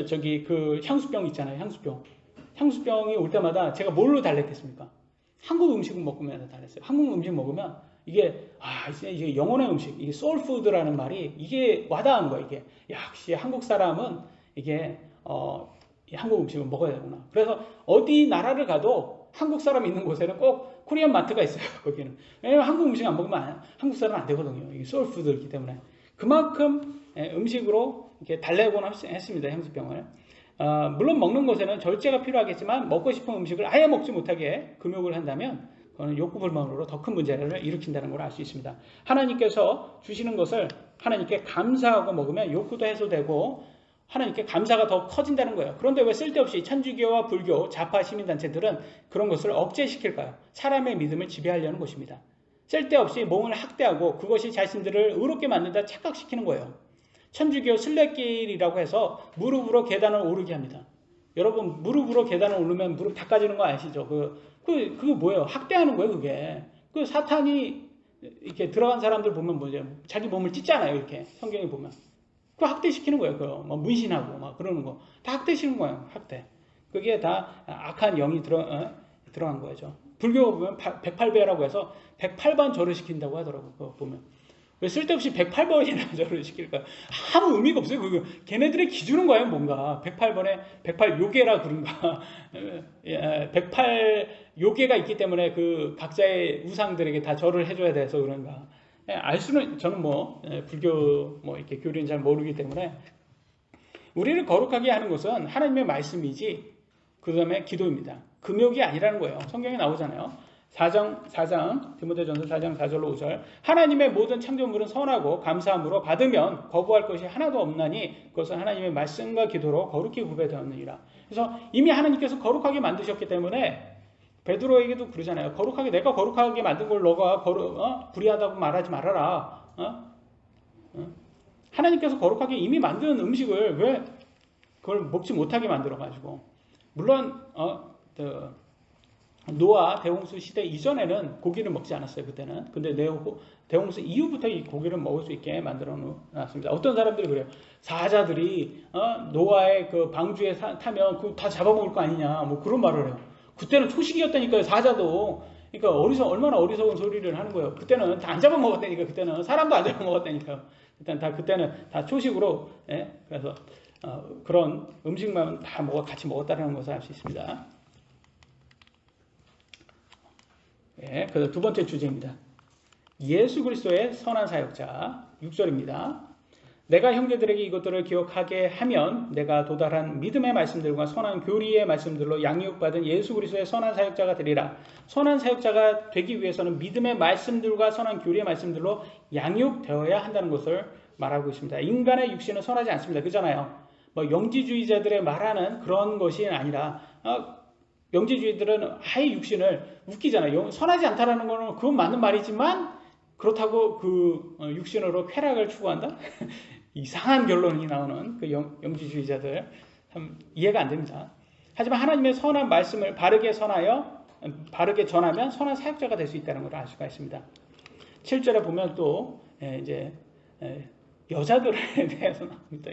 저기 그 향수병 있잖아요. 향수병이 올 때마다 제가 뭘로 달랬겠습니까? 한국 음식을 먹으면 달랬어요. 한국 음식 먹으면 이게 이게 영혼의 음식, 이게 소울푸드라는 말이 이게 와닿은 거예요. 이게 역시 한국 사람은 이게 한국 음식을 먹어야 되구나. 그래서 어디 나라를 가도 한국 사람 있는 곳에는 꼭 코리안 마트가 있어요. 거기는. 왜냐면 한국 음식 안 먹으면 한국 사람은 안 되거든요. 이게 소울푸드이기 때문에. 그만큼 음식으로 이렇게 달래곤 했습니다. 향수병을. 물론 먹는 것에는 절제가 필요하겠지만 먹고 싶은 음식을 아예 먹지 못하게 금욕을 한다면 그거는 욕구불만으로 더 큰 문제를 일으킨다는 걸 알 수 있습니다. 하나님께서 주시는 것을 하나님께 감사하고 먹으면 욕구도 해소되고 하나님께 감사가 더 커진다는 거예요. 그런데 왜 쓸데없이 천주교와 불교, 좌파 시민단체들은 그런 것을 억제시킬까요? 사람의 믿음을 지배하려는 것입니다. 쓸데없이 몸을 학대하고 그것이 자신들을 의롭게 만든다 착각시키는 거예요. 천주교 순례길이라고 해서 무릎으로 계단을 오르게 합니다. 여러분 무릎으로 계단을 오르면 무릎 닦아지는 거 아시죠? 그거 뭐예요? 학대하는 거예요, 그게. 그 사탄이 이렇게 들어간 사람들 보면 뭐죠? 자기 몸을 찢잖아요, 이렇게. 성경에 보면. 그 학대시키는 거예요, 그거. 막 문신하고 막 그러는 거. 다 학대시키는 거예요, 학대. 그게 다 악한 영이 들어간 거죠. 불교가 보면 108배라고 해서 108번 절을 시킨다고 하더라고요, 그거 보면. 왜 쓸데없이 108번이나 절을 시킬까요? 아무 의미가 없어요. 그거 걔네들의 기준은 거예요, 뭔가. 108번에 108요괴라 그런가. 108 요괴가 있기 때문에 그 각자의 우상들에게 다 절을 해줘야 돼서 그런가. 알 수는, 저는 불교 이렇게 교리는 잘 모르기 때문에 우리를 거룩하게 하는 것은 하나님의 말씀이지 그 다음에 기도입니다. 금욕이 아니라는 거예요. 성경에 나오잖아요. 4장 디모데전서 4장 4절로 5절 하나님의 모든 창조물은 선하고 감사함으로 받으면 거부할 것이 하나도 없나니 그것은 하나님의 말씀과 기도로 거룩히 구별되었느니라. 그래서 이미 하나님께서 거룩하게 만드셨기 때문에 베드로에게도 그러잖아요. 내가 거룩하게 만든 걸 너가 불의하다고 말하지 말아라. 하나님께서 거룩하게 이미 만든 음식을 왜 그걸 먹지 못하게 만들어가지고 물론 노아 대홍수 시대 이전에는 고기를 먹지 않았어요. 그때는. 근데 대홍수 이후부터 이 고기를 먹을 수 있게 만들어 놨습니다. 어떤 사람들이 그래요. 사자들이 노아의 그 방주에 타면 그거 다 잡아먹을 거 아니냐 뭐 그런 말을 해요. 그때는 초식이었다니까요. 사자도. 그러니까 얼마나 어리석은 소리를 하는 거예요. 그때는 다 안 잡아먹었다니까. 그때는 사람도 안 잡아먹었다니까요. 그때는 다 초식으로. 그래서 그런 음식만 다 같이 먹었다는 것을 알 수 있습니다. 그래서 두 번째 주제입니다. 예수 그리스도의 선한 사역자 6절입니다. 내가 형제들에게 이것들을 기억하게 하면 내가 도달한 믿음의 말씀들과 선한 교리의 말씀들로 양육받은 예수 그리스도의 선한 사역자가 되리라. 선한 사역자가 되기 위해서는 믿음의 말씀들과 선한 교리의 말씀들로 양육되어야 한다는 것을 말하고 있습니다. 인간의 육신은 선하지 않습니다. 그잖아요. 영지주의자들의 말하는 그런 것이 아니라 영지주의들은 아예 육신을 웃기잖아요. 선하지 않다라는 거는 그건 맞는 말이지만 그렇다고 그 육신으로 쾌락을 추구한다? 이상한 결론이 나오는 그 영지주의자들 참 이해가 안 됩니다. 하지만 하나님의 선한 말씀을 바르게 전하면 선한 사역자가 될 수 있다는 걸 알 수가 있습니다. 7절에 보면 또 이제 여자들에 대해서 나옵니다.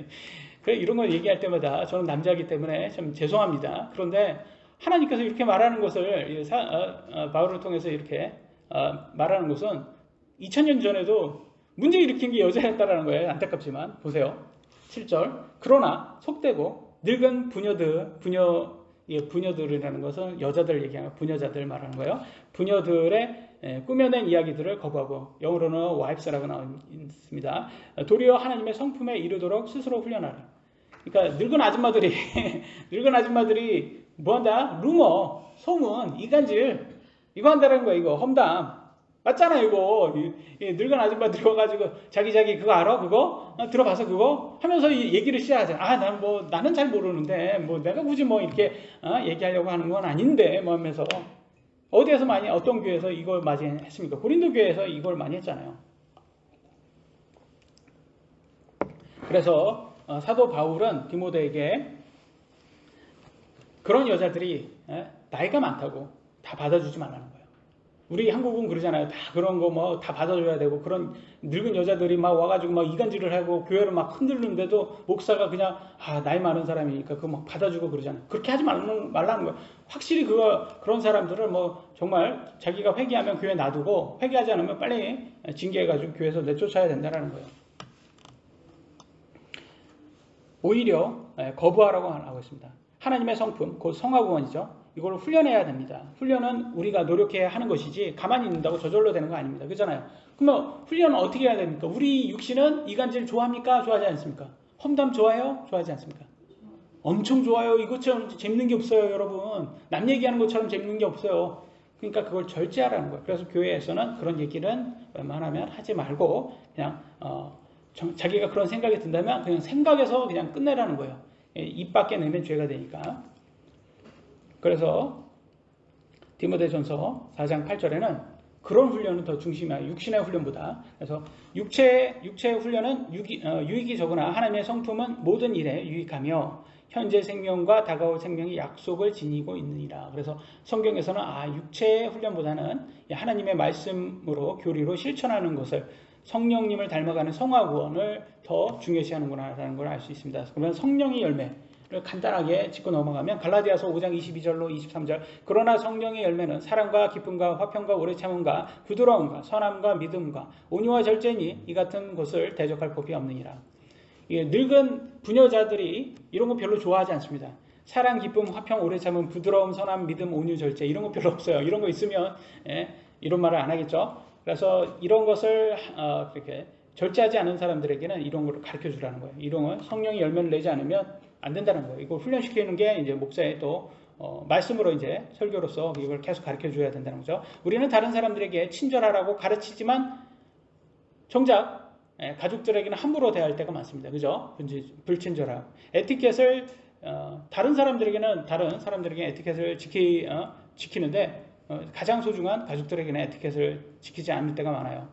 이런 걸 얘기할 때마다 저는 남자이기 때문에 참 죄송합니다. 그런데 하나님께서 이렇게 말하는 것을 바울을 통해서 이렇게 말하는 것은 2000년 전에도 문제 일으킨 게 여자였다라는 거예요. 안타깝지만 보세요. 7절 그러나 속되고 늙은 부녀들이라는 것은 여자들 얘기하는 부녀자들 말하는 거예요. 부녀들의 꾸며낸 이야기들을 거부하고 영어로는 wives라고 나와 있습니다. 도리어 하나님의 성품에 이르도록 스스로 훈련하라. 그러니까 늙은 아줌마들이 뭐한다? 루머, 소문, 이간질 이거 한다는 거야. 이거 험담 맞잖아. 이거 늙은 아줌마들이 와가지고 자기 그거 알아? 그거 들어봐서 그거 하면서 이 얘기를 시작하잖아. 나는 잘 모르는데 뭐 내가 굳이 뭐 이렇게 얘기하려고 하는 건 아닌데 뭐 하면서 어디에서 많이 어떤 교회에서 이걸 많이 했습니까? 고린도 교회에서 이걸 많이 했잖아요. 그래서 사도 바울은 디모데에게 그런 여자들이 나이가 많다고 다 받아주지 말라는 거예요. 우리 한국은 그러잖아요. 다 그런 거 뭐 다 받아줘야 되고 그런 늙은 여자들이 막 와가지고 막 이간질을 하고 교회를 막 흔들는데도 목사가 그냥 나이 많은 사람이니까 그거 막 받아주고 그러잖아요. 그렇게 하지 말라는 거예요. 확실히 그런 사람들을 뭐 정말 자기가 회개하면 교회 놔두고 회개하지 않으면 빨리 징계해가지고 교회에서 내쫓아야 된다는 거예요. 오히려 거부하라고 하고 있습니다. 하나님의 성품, 곧 성화구원이죠. 이걸 훈련해야 됩니다. 훈련은 우리가 노력해야 하는 것이지 가만히 있는다고 저절로 되는 거 아닙니다. 그렇잖아요. 그러면 훈련은 어떻게 해야 됩니까? 우리 육신은 이간질 좋아합니까? 좋아하지 않습니까? 험담 좋아해요? 좋아하지 않습니까? 엄청 좋아요. 이것처럼 재밌는 게 없어요, 여러분. 남 얘기하는 것처럼 재밌는 게 없어요. 그러니까 그걸 절제하라는 거예요. 그래서 교회에서는 그런 얘기는 웬만하면 하지 말고 그냥 자기가 그런 생각이 든다면 그냥 생각에서 그냥 끝내라는 거예요. 입 밖에 내면 죄가 되니까. 그래서 디모데전서 4장 8절에는 그런 훈련은 더 중심이야. 육신의 훈련보다. 그래서 육체의 훈련은 유익이 적으나 하나님의 성품은 모든 일에 유익하며 현재 생명과 다가올 생명의 약속을 지니고 있느니라. 그래서 성경에서는 육체의 훈련보다는 하나님의 말씀으로 교리로 실천하는 것을 성령님을 닮아가는 성화구원을 더 중요시하는구나라는 걸 알 수 있습니다. 그러면 성령의 열매를 간단하게 짚고 넘어가면 갈라디아서 5장 22절로 23절 그러나 성령의 열매는 사랑과 기쁨과 화평과 오래 참음과 부드러움과 선함과 믿음과 온유와 절제니 이 같은 것을 대적할 법이 없느니라. 늙은 부녀자들이 이런 거 별로 좋아하지 않습니다. 사랑, 기쁨, 화평, 오래 참음, 부드러움, 선함, 믿음, 온유, 절제 이런 거 별로 없어요. 이런 거 있으면 이런 말을 안 하겠죠. 그래서 이런 것을 그렇게 절제하지 않은 사람들에게는 이런 걸 가르쳐 주라는 거예요. 이런 걸 성령의 열매를 내지 않으면 안 된다는 거예요. 이걸 훈련시키는 게 이제 목사의 또 말씀으로 이제 설교로서 이걸 계속 가르쳐 줘야 된다는 거죠. 우리는 다른 사람들에게 친절하라고 가르치지만 정작 가족들에게는 함부로 대할 때가 많습니다. 그죠? 불친절하고 에티켓을 다른 사람들에게 에티켓을 지키는데 가장 소중한 가족들에게는 에티켓을 지키지 않을 때가 많아요.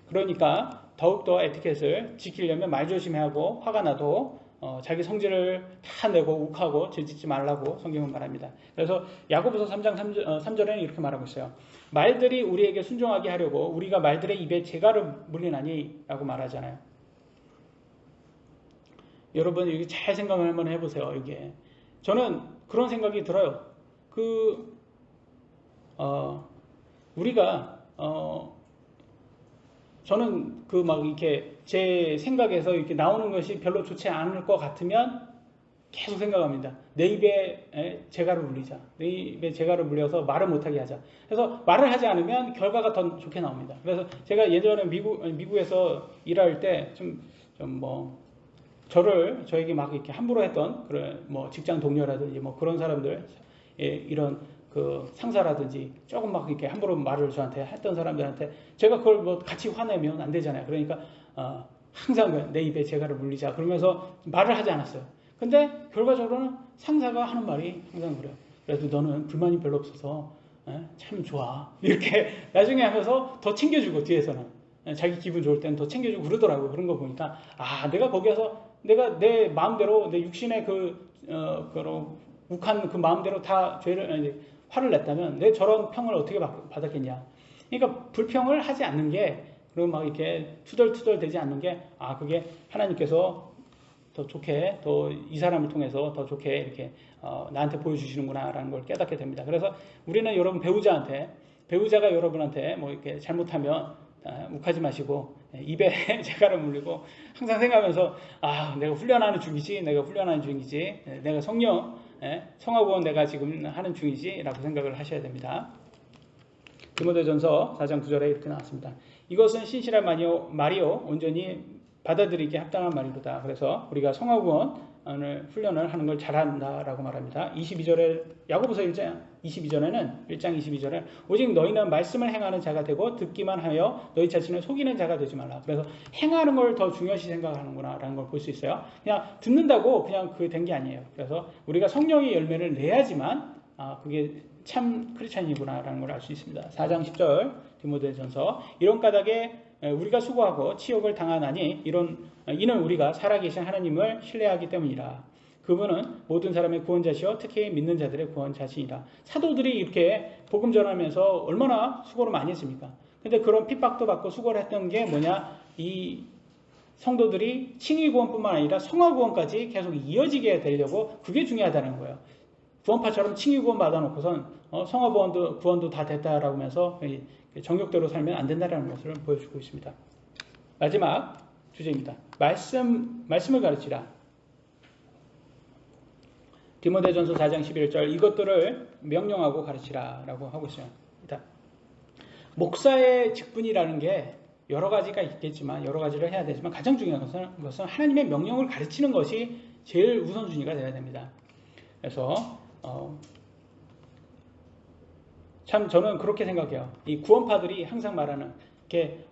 그러니까 더욱더 에티켓을 지키려면 말조심해야 하고 화가 나도 자기 성질을 다 내고 욱하고 죄짓지 말라고 성경은 말합니다. 그래서 야고보서 3장 3절에는 이렇게 말하고 있어요. 말들이 우리에게 순종하게 하려고 우리가 말들의 입에 재갈을 물리나니 라고 말하잖아요. 여러분 이게 잘 생각을 한번 해보세요. 이게 저는 그런 생각이 들어요. 우리가 저는 막 이렇게 제 생각에서 이렇게 나오는 것이 별로 좋지 않을 것 같으면 계속 생각합니다. 내 입에 재갈을 물리자. 내 입에 재갈을 물려서 말을 못하게 하자. 그래서 말을 하지 않으면 결과가 더 좋게 나옵니다. 그래서 제가 예전에 미국에서 일할 때 저에게 막 이렇게 함부로 했던 그런 직장 동료라든지 그런 사람들 이런 상사라든지 조금 막 이렇게 함부로 말을 저한테 했던 사람들한테 제가 그걸 같이 화내면 안 되잖아요. 그러니까 항상 내 입에 재갈을 물리자 그러면서 말을 하지 않았어요. 근데 결과적으로는 상사가 하는 말이 항상 그래요. 그래도 너는 불만이 별로 없어서 참 좋아. 이렇게 나중에 하면서 더 챙겨주고 뒤에서는 자기 기분 좋을 때는 더 챙겨주고 그러더라고요. 그런 거 보니까 내가 거기에서 내가 내 마음대로 내 육신의 욱한 그 마음대로 다 화를 냈다면 내 저런 평을 어떻게 받았겠냐. 그러니까 불평을 하지 않는 게 그리고 막 이렇게 투덜투덜 되지 않는 게 그게 하나님께서 더 좋게, 더 이 사람을 통해서 더 좋게 이렇게 나한테 보여주시는구나라는 걸 깨닫게 됩니다. 그래서 우리는 여러분 배우자가 여러분한테 뭐 이렇게 잘못하면 욱하지 마시고 입에 재갈을 물리고 항상 생각하면서 내가 훈련하는 중이지, 내가 성화구원 내가 지금 하는 중이지라고 생각을 하셔야 됩니다. 디모데전서 4장 9절에 이렇게 나왔습니다. 이것은 신실한 말이요 온전히 받아들이기 합당한 말이로다. 그래서 우리가 성화구원을 훈련을 하는 걸 잘한다라고 말합니다. 22절에 야고보서 1장 22절에 오직 너희는 말씀을 행하는 자가 되고 듣기만 하여 너희 자신을 속이는 자가 되지 말라. 그래서 행하는 걸 더 중요시 생각하는구나 라는 걸 볼 수 있어요. 그냥 듣는다고 그냥 그게 된 게 아니에요. 그래서 우리가 성령의 열매를 내야지만 그게 참 크리스찬이구나 라는 걸 알 수 있습니다. 4장 10절 디모데전서 이런 까닭에 우리가 수고하고 치욕을 당하나니 이는 우리가 살아계신 하나님을 신뢰하기 때문이라. 그분은 모든 사람의 구원자시요 특히 믿는 자들의 구원자시니라. 사도들이 이렇게 복음 전하면서 얼마나 수고를 많이 했습니까? 근데 그런 핍박도 받고 수고를 했던 게 뭐냐? 이 성도들이 칭의 구원뿐만 아니라 성화 구원까지 계속 이어지게 되려고 그게 중요하다는 거예요. 구원파처럼 칭의 구원 받아놓고선 성화 구원도 다 됐다라고 하면서 정욕대로 살면 안 된다는 것을 보여주고 있습니다. 마지막 주제입니다. 말씀을 가르치라. 디모데전서 4장 11절 이것들을 명령하고 가르치라 라고 하고 있어요. 일단 목사의 직분이라는 게 여러 가지가 있겠지만 여러 가지를 해야 되지만 가장 중요한 것은 하나님의 명령을 가르치는 것이 제일 우선순위가 되어야 됩니다. 그래서 참 저는 그렇게 생각해요. 이 구원파들이 항상 말하는 게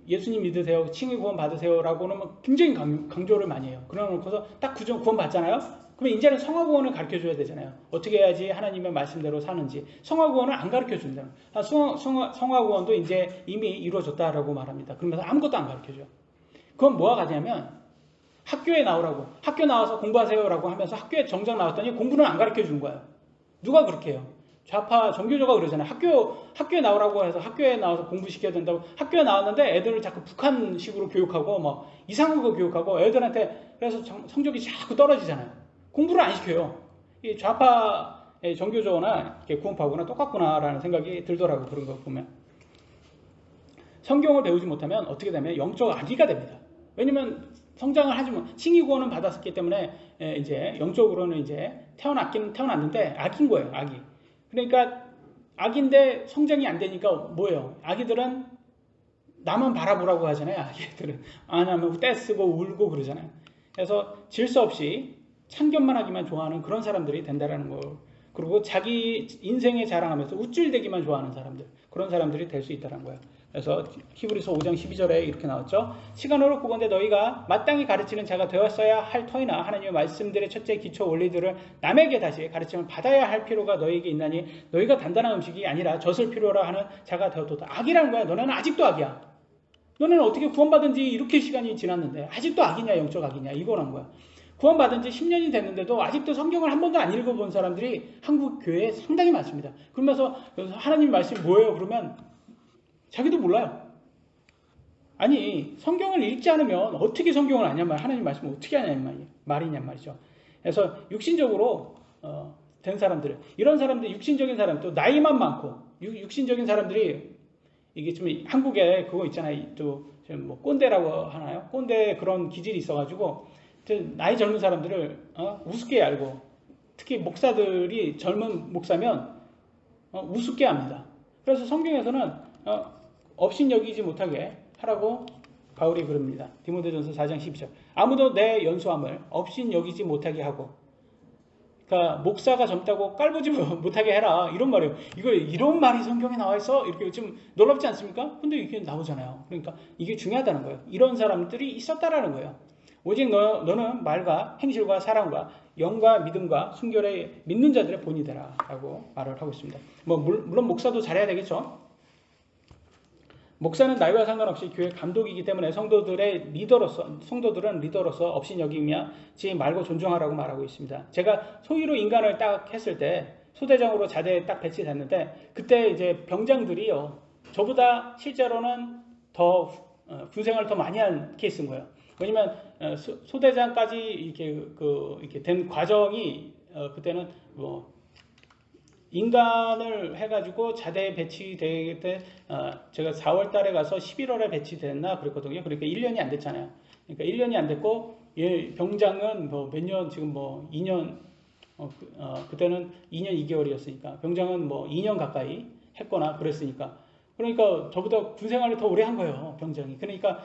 예수님 믿으세요, 칭의 구원 받으세요 라고는 굉장히 강조를 많이 해요. 그러놓고서 딱 구원 받잖아요. 그러면 이제는 성화 구원을 가르쳐줘야 되잖아요. 어떻게 해야지 하나님의 말씀대로 사는지. 성화 구원을 안 가르쳐준다. 성화 구원도 이제 이미 이루어졌다라고 말합니다. 그러면서 아무것도 안 가르쳐줘요. 그건 뭐가 가냐면 학교에 나오라고, 학교 나와서 공부하세요라고 하면서 학교에 정작 나왔더니 공부는 안 가르쳐주는 거예요. 누가 그렇게 해요? 좌파 정교조가 그러잖아요. 학교에 나오라고 해서 학교에 나와서 공부시켜야 된다고. 학교에 나왔는데 애들을 자꾸 북한식으로 교육하고 막 이상한 거 교육하고 애들한테 그래서 성적이 자꾸 떨어지잖아요. 공부를 안 시켜요. 이 좌파 정교조나 구원파하고나 똑같구나라는 생각이 들더라고요. 그런 거 보면. 성경을 배우지 못하면 어떻게 되면 영적 아기가 됩니다. 왜냐면 성장을 하지 못, 칭의 구원은 받았기 때문에 이제 영적으로는 이제 태어났는데 악인 거예요. 악이. 그러니까 악인데 성장이 안 되니까 뭐예요? 아기들은 나만 바라보라고 하잖아요. 아기들은 안 하면 떼쓰고 울고 그러잖아요. 그래서 질서 없이 참견만 하기만 좋아하는 그런 사람들이 된다라는 거. 그리고 자기 인생에 자랑하면서 우쭐대기만 좋아하는 사람들, 그런 사람들이 될 수 있다는 거예요. 그래서 히브리서 5장 12절에 이렇게 나왔죠. 시간으로 보건대 너희가 마땅히 가르치는 자가 되었어야 할 터이나 하나님의 말씀들의 첫째 기초 원리들을 남에게 다시 가르침을 받아야 할 필요가 너희에게 있나니 너희가 단단한 음식이 아니라 젖을 필요로 하는 자가 되었도다. 악이라는 거야. 너네는 아직도 악이야. 너네는 어떻게 구원받은 지 이렇게 시간이 지났는데 아직도 악이냐, 영적 악이냐, 이거란 거야. 구원받은 지 10년이 됐는데도 아직도 성경을 한 번도 안 읽어본 사람들이 한국 교회에 상당히 많습니다. 그러면서 하나님 말씀이 뭐예요? 그러면 자기도 몰라요. 아니, 성경을 읽지 않으면 어떻게 성경을 아냐 말, 하나님 말씀을 어떻게 하냐는 말이냔 말이죠. 그래서 육신적으로 된 사람들, 이런 사람들, 육신적인 사람, 또 나이만 많고 육신적인 사람들이 이게 좀 한국에 그거 있잖아요. 또 뭐 꼰대라고 하나요? 꼰대 그런 기질이 있어가지고 나이 젊은 사람들을 우습게 알고, 특히 목사들이 젊은 목사면 우습게 합니다. 그래서 성경에서는 업신여기지 못하게 하라고 바울이 그럽니다. 디모데전서 4장 12절. 아무도 내 연소함을 업신여기지 못하게 하고, 그러니까 목사가 젊다고 깔보지 못하게 해라, 이런 말이에요. 이런 말이 성경에 나와 있어? 이렇게 좀 놀랍지 않습니까? 근데 이게 나오잖아요. 그러니까 이게 중요하다는 거예요. 이런 사람들이 있었다라는 거예요. 오직 너는 말과 행실과 사랑과 영과 믿음과 순결에 믿는 자들의 본이 되라 라고 말을 하고 있습니다. 물론 목사도 잘해야 되겠죠. 목사는 나이와 상관없이 교회 감독이기 때문에 성도들은 리더로서 업신여기며지 말고 존중하라고 말하고 있습니다. 제가 소위로 인간을 딱 했을 때 소대장으로 자대에 딱 배치됐는데, 그때 이제 병장들이요, 저보다 실제로는 더 군생활을 더 많이 한 케이스인 거예요. 왜냐면 소대장까지 이렇게 된 과정이 그때는 뭐 인간을 해가지고 자대에 배치될 때 제가 4월 달에 가서 11월에 배치됐나 그랬거든요. 그러니까 1년이 안 됐잖아요. 그러니까 1년이 안 됐고 병장은 뭐 몇 년 지금 뭐 2년 그때는 2년 2개월이었으니까 병장은 뭐 2년 가까이 했거나 그랬으니까 그러니까 저보다 군 생활을 더 오래 한 거예요. 병장이. 그러니까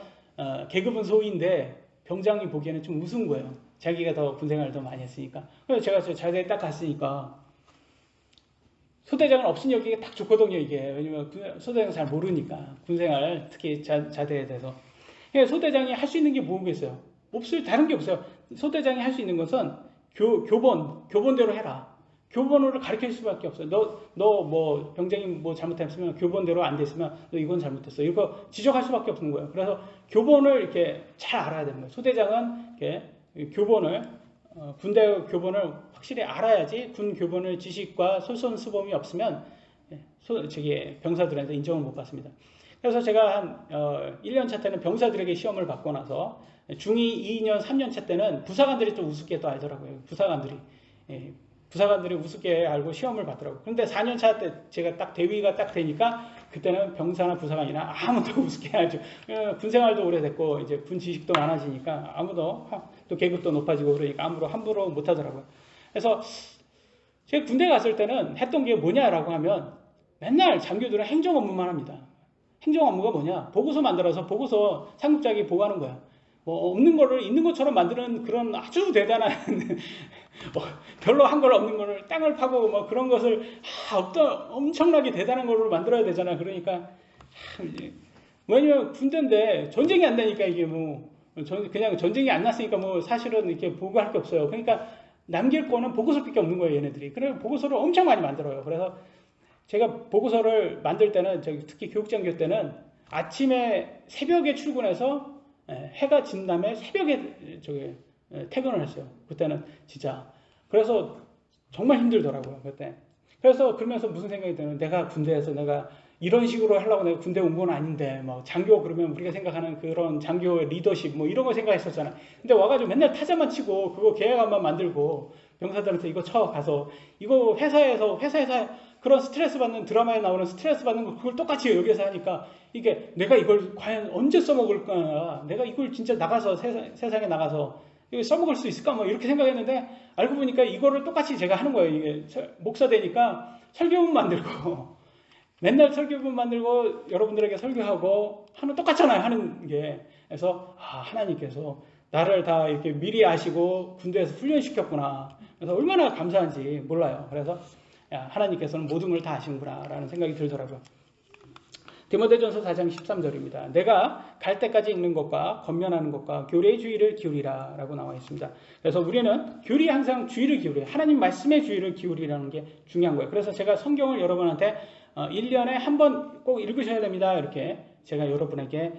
계급은 소위인데 병장이 보기에는 좀 우스운 거예요. 자기가 더 군 생활을 더 많이 했으니까. 그래서 제가 자대에 딱 갔으니까 소대장은 없으니 여기가 딱 좋거든요, 이게. 왜냐면 소대장 잘 모르니까. 군생활, 특히 자대에 대해서. 소대장이 할 수 있는 게 뭐겠어요? 없어요. 다른 게 없어요. 소대장이 할 수 있는 것은 교본대로 해라. 교본으로 가르칠 수밖에 없어요. 너 뭐 병장이 뭐 잘못했으면 교본대로 안 됐으면 너 이건 잘못했어. 이거 지적할 수밖에 없는 거예요. 그래서 교본을 이렇게 잘 알아야 되는 거예요. 소대장은 이렇게 교본을 군대 교본을 확실히 알아야지 군 교본을 지식과 솔선수범이 없으면 병사들한테 인정을 못 받습니다. 그래서 제가 한 1년 차 때는 병사들에게 시험을 받고 나서 중2, 2년, 3년 차 때는 부사관들이 좀 우습게 또 알더라고요. 부사관들이 우습게 알고 시험을 받더라고요. 그런데 4년 차 때 제가 딱 대위가 딱 되니까 그때는 병사나 부사관이나 아무도 우습게 알죠. 군 생활도 오래됐고 이제 군 지식도 많아지니까 아무도 또 계급도 높아지고 그러니까 함부로 못 하더라고요. 그래서 제가 군대 갔을 때는 했던 게 뭐냐라고 하면 맨날 장교들은 행정 업무만 합니다. 행정 업무가 뭐냐? 보고서 만들어서 보고서 상급자에게 보고하는 거야. 뭐 없는 거를 있는 것처럼 만드는 그런 아주 대단한 별로 한 걸 없는 거를 땅을 파고 뭐 그런 것을 엄청나게 대단한 거로 만들어야 되잖아. 그러니까 왜냐면 군대인데 전쟁이 안 되니까 이게 뭐 그냥 전쟁이 안 났으니까 뭐 사실은 이렇게 보고할 게 없어요. 그러니까 남길 거는 보고서밖에 없는 거예요, 얘네들이. 그래서 보고서를 엄청 많이 만들어요. 그래서 제가 보고서를 만들 때는 특히 교육장교 때는 아침에 새벽에 출근해서 해가 진 다음에 새벽에 퇴근을 했어요. 그때는 진짜. 그래서 정말 힘들더라고요, 그때. 그래서 그러면서 무슨 생각이 드냐면 내가 군대에서 내가 이런 식으로 하려고 내가 군대 온 건 아닌데 뭐 장교 그러면 우리가 생각하는 그런 장교의 리더십 뭐 이런 거 생각했었잖아. 근데 와가지고 맨날 타자만 치고 그거 계획안만 만들고 병사들한테 이거 쳐 가서 이거 회사에서 그런 스트레스 받는 드라마에 나오는 스트레스 받는 거 그걸 똑같이 여기서 하니까 이게 내가 이걸 과연 언제 써먹을까? 내가 이걸 진짜 나가서 세상에 나가서 이거 써먹을 수 있을까? 뭐 이렇게 생각했는데 알고 보니까 이거를 똑같이 제가 하는 거예요. 이게 목사 되니까 설교문 만들고 맨날 설교문 만들고 여러분들에게 설교하고 똑같잖아요. 하는 게. 그래서 하나님께서 나를 다 이렇게 미리 아시고 군대에서 훈련시켰구나. 그래서 얼마나 감사한지 몰라요. 그래서 하나님께서는 모든 걸 다 아시는구나 라는 생각이 들더라고요. 디모데전서 4장 13절입니다. 내가 갈 때까지 읽는 것과 권면하는 것과 교리의 주의를 기울이라 라고 나와 있습니다. 그래서 우리는 교리에 항상 주의를 기울여요. 하나님 말씀의 주의를 기울이라는 게 중요한 거예요. 그래서 제가 성경을 여러분한테 1년에 한 번 꼭 읽으셔야 됩니다. 이렇게 제가 여러분에게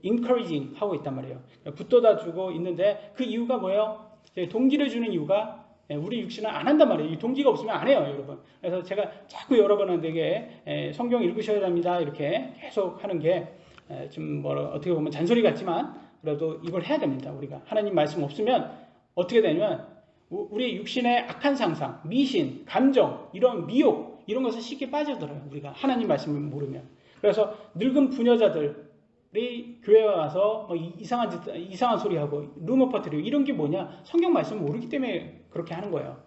encouraging 하고 있단 말이에요. 붙돋아 주고 있는데 그 이유가 뭐예요? 동기를 주는 이유가 우리 육신은 안 한단 말이에요. 이 동기가 없으면 안 해요, 여러분. 그래서 제가 자꾸 여러분에게 성경 읽으셔야 됩니다. 이렇게 계속 하는 게 좀 어떻게 보면 잔소리 같지만 그래도 이걸 해야 됩니다. 우리가 하나님 말씀 없으면 어떻게 되냐면 우리 육신의 악한 상상, 미신, 감정, 이런 미혹 이런 것을 쉽게 빠져들어요. 우리가 하나님 말씀을 모르면. 그래서 늙은 부녀자들이 교회에 와서 뭐 이상한 소리하고 루머 퍼뜨리고 이런 게 뭐냐? 성경 말씀을 모르기 때문에 그렇게 하는 거예요.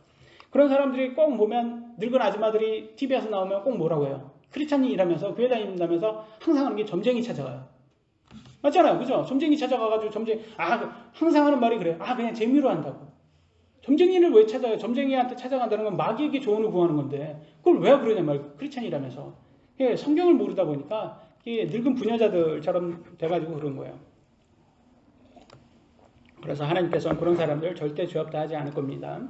그런 사람들이 꼭 보면 늙은 아줌마들이 TV에서 나오면 꼭 뭐라고 해요? 크리스찬이라면서 교회 다닌다면서 항상 하는 게 점쟁이 찾아가요. 맞잖아요. 그죠? 점쟁이 찾아가가지고 항상 하는 말이 그래요. 그냥 재미로 한다고. 점쟁이를 왜 찾아요? 점쟁이한테 찾아간다는 건 마귀에게 조언을 구하는 건데 그걸 왜 그러냐 말이에요. 크리스찬이라면서. 성경을 모르다 보니까 늙은 부녀자들처럼 돼가지고 그런 거예요. 그래서 하나님께서는 그런 사람들 절대 죄없다 하지 않을 겁니다.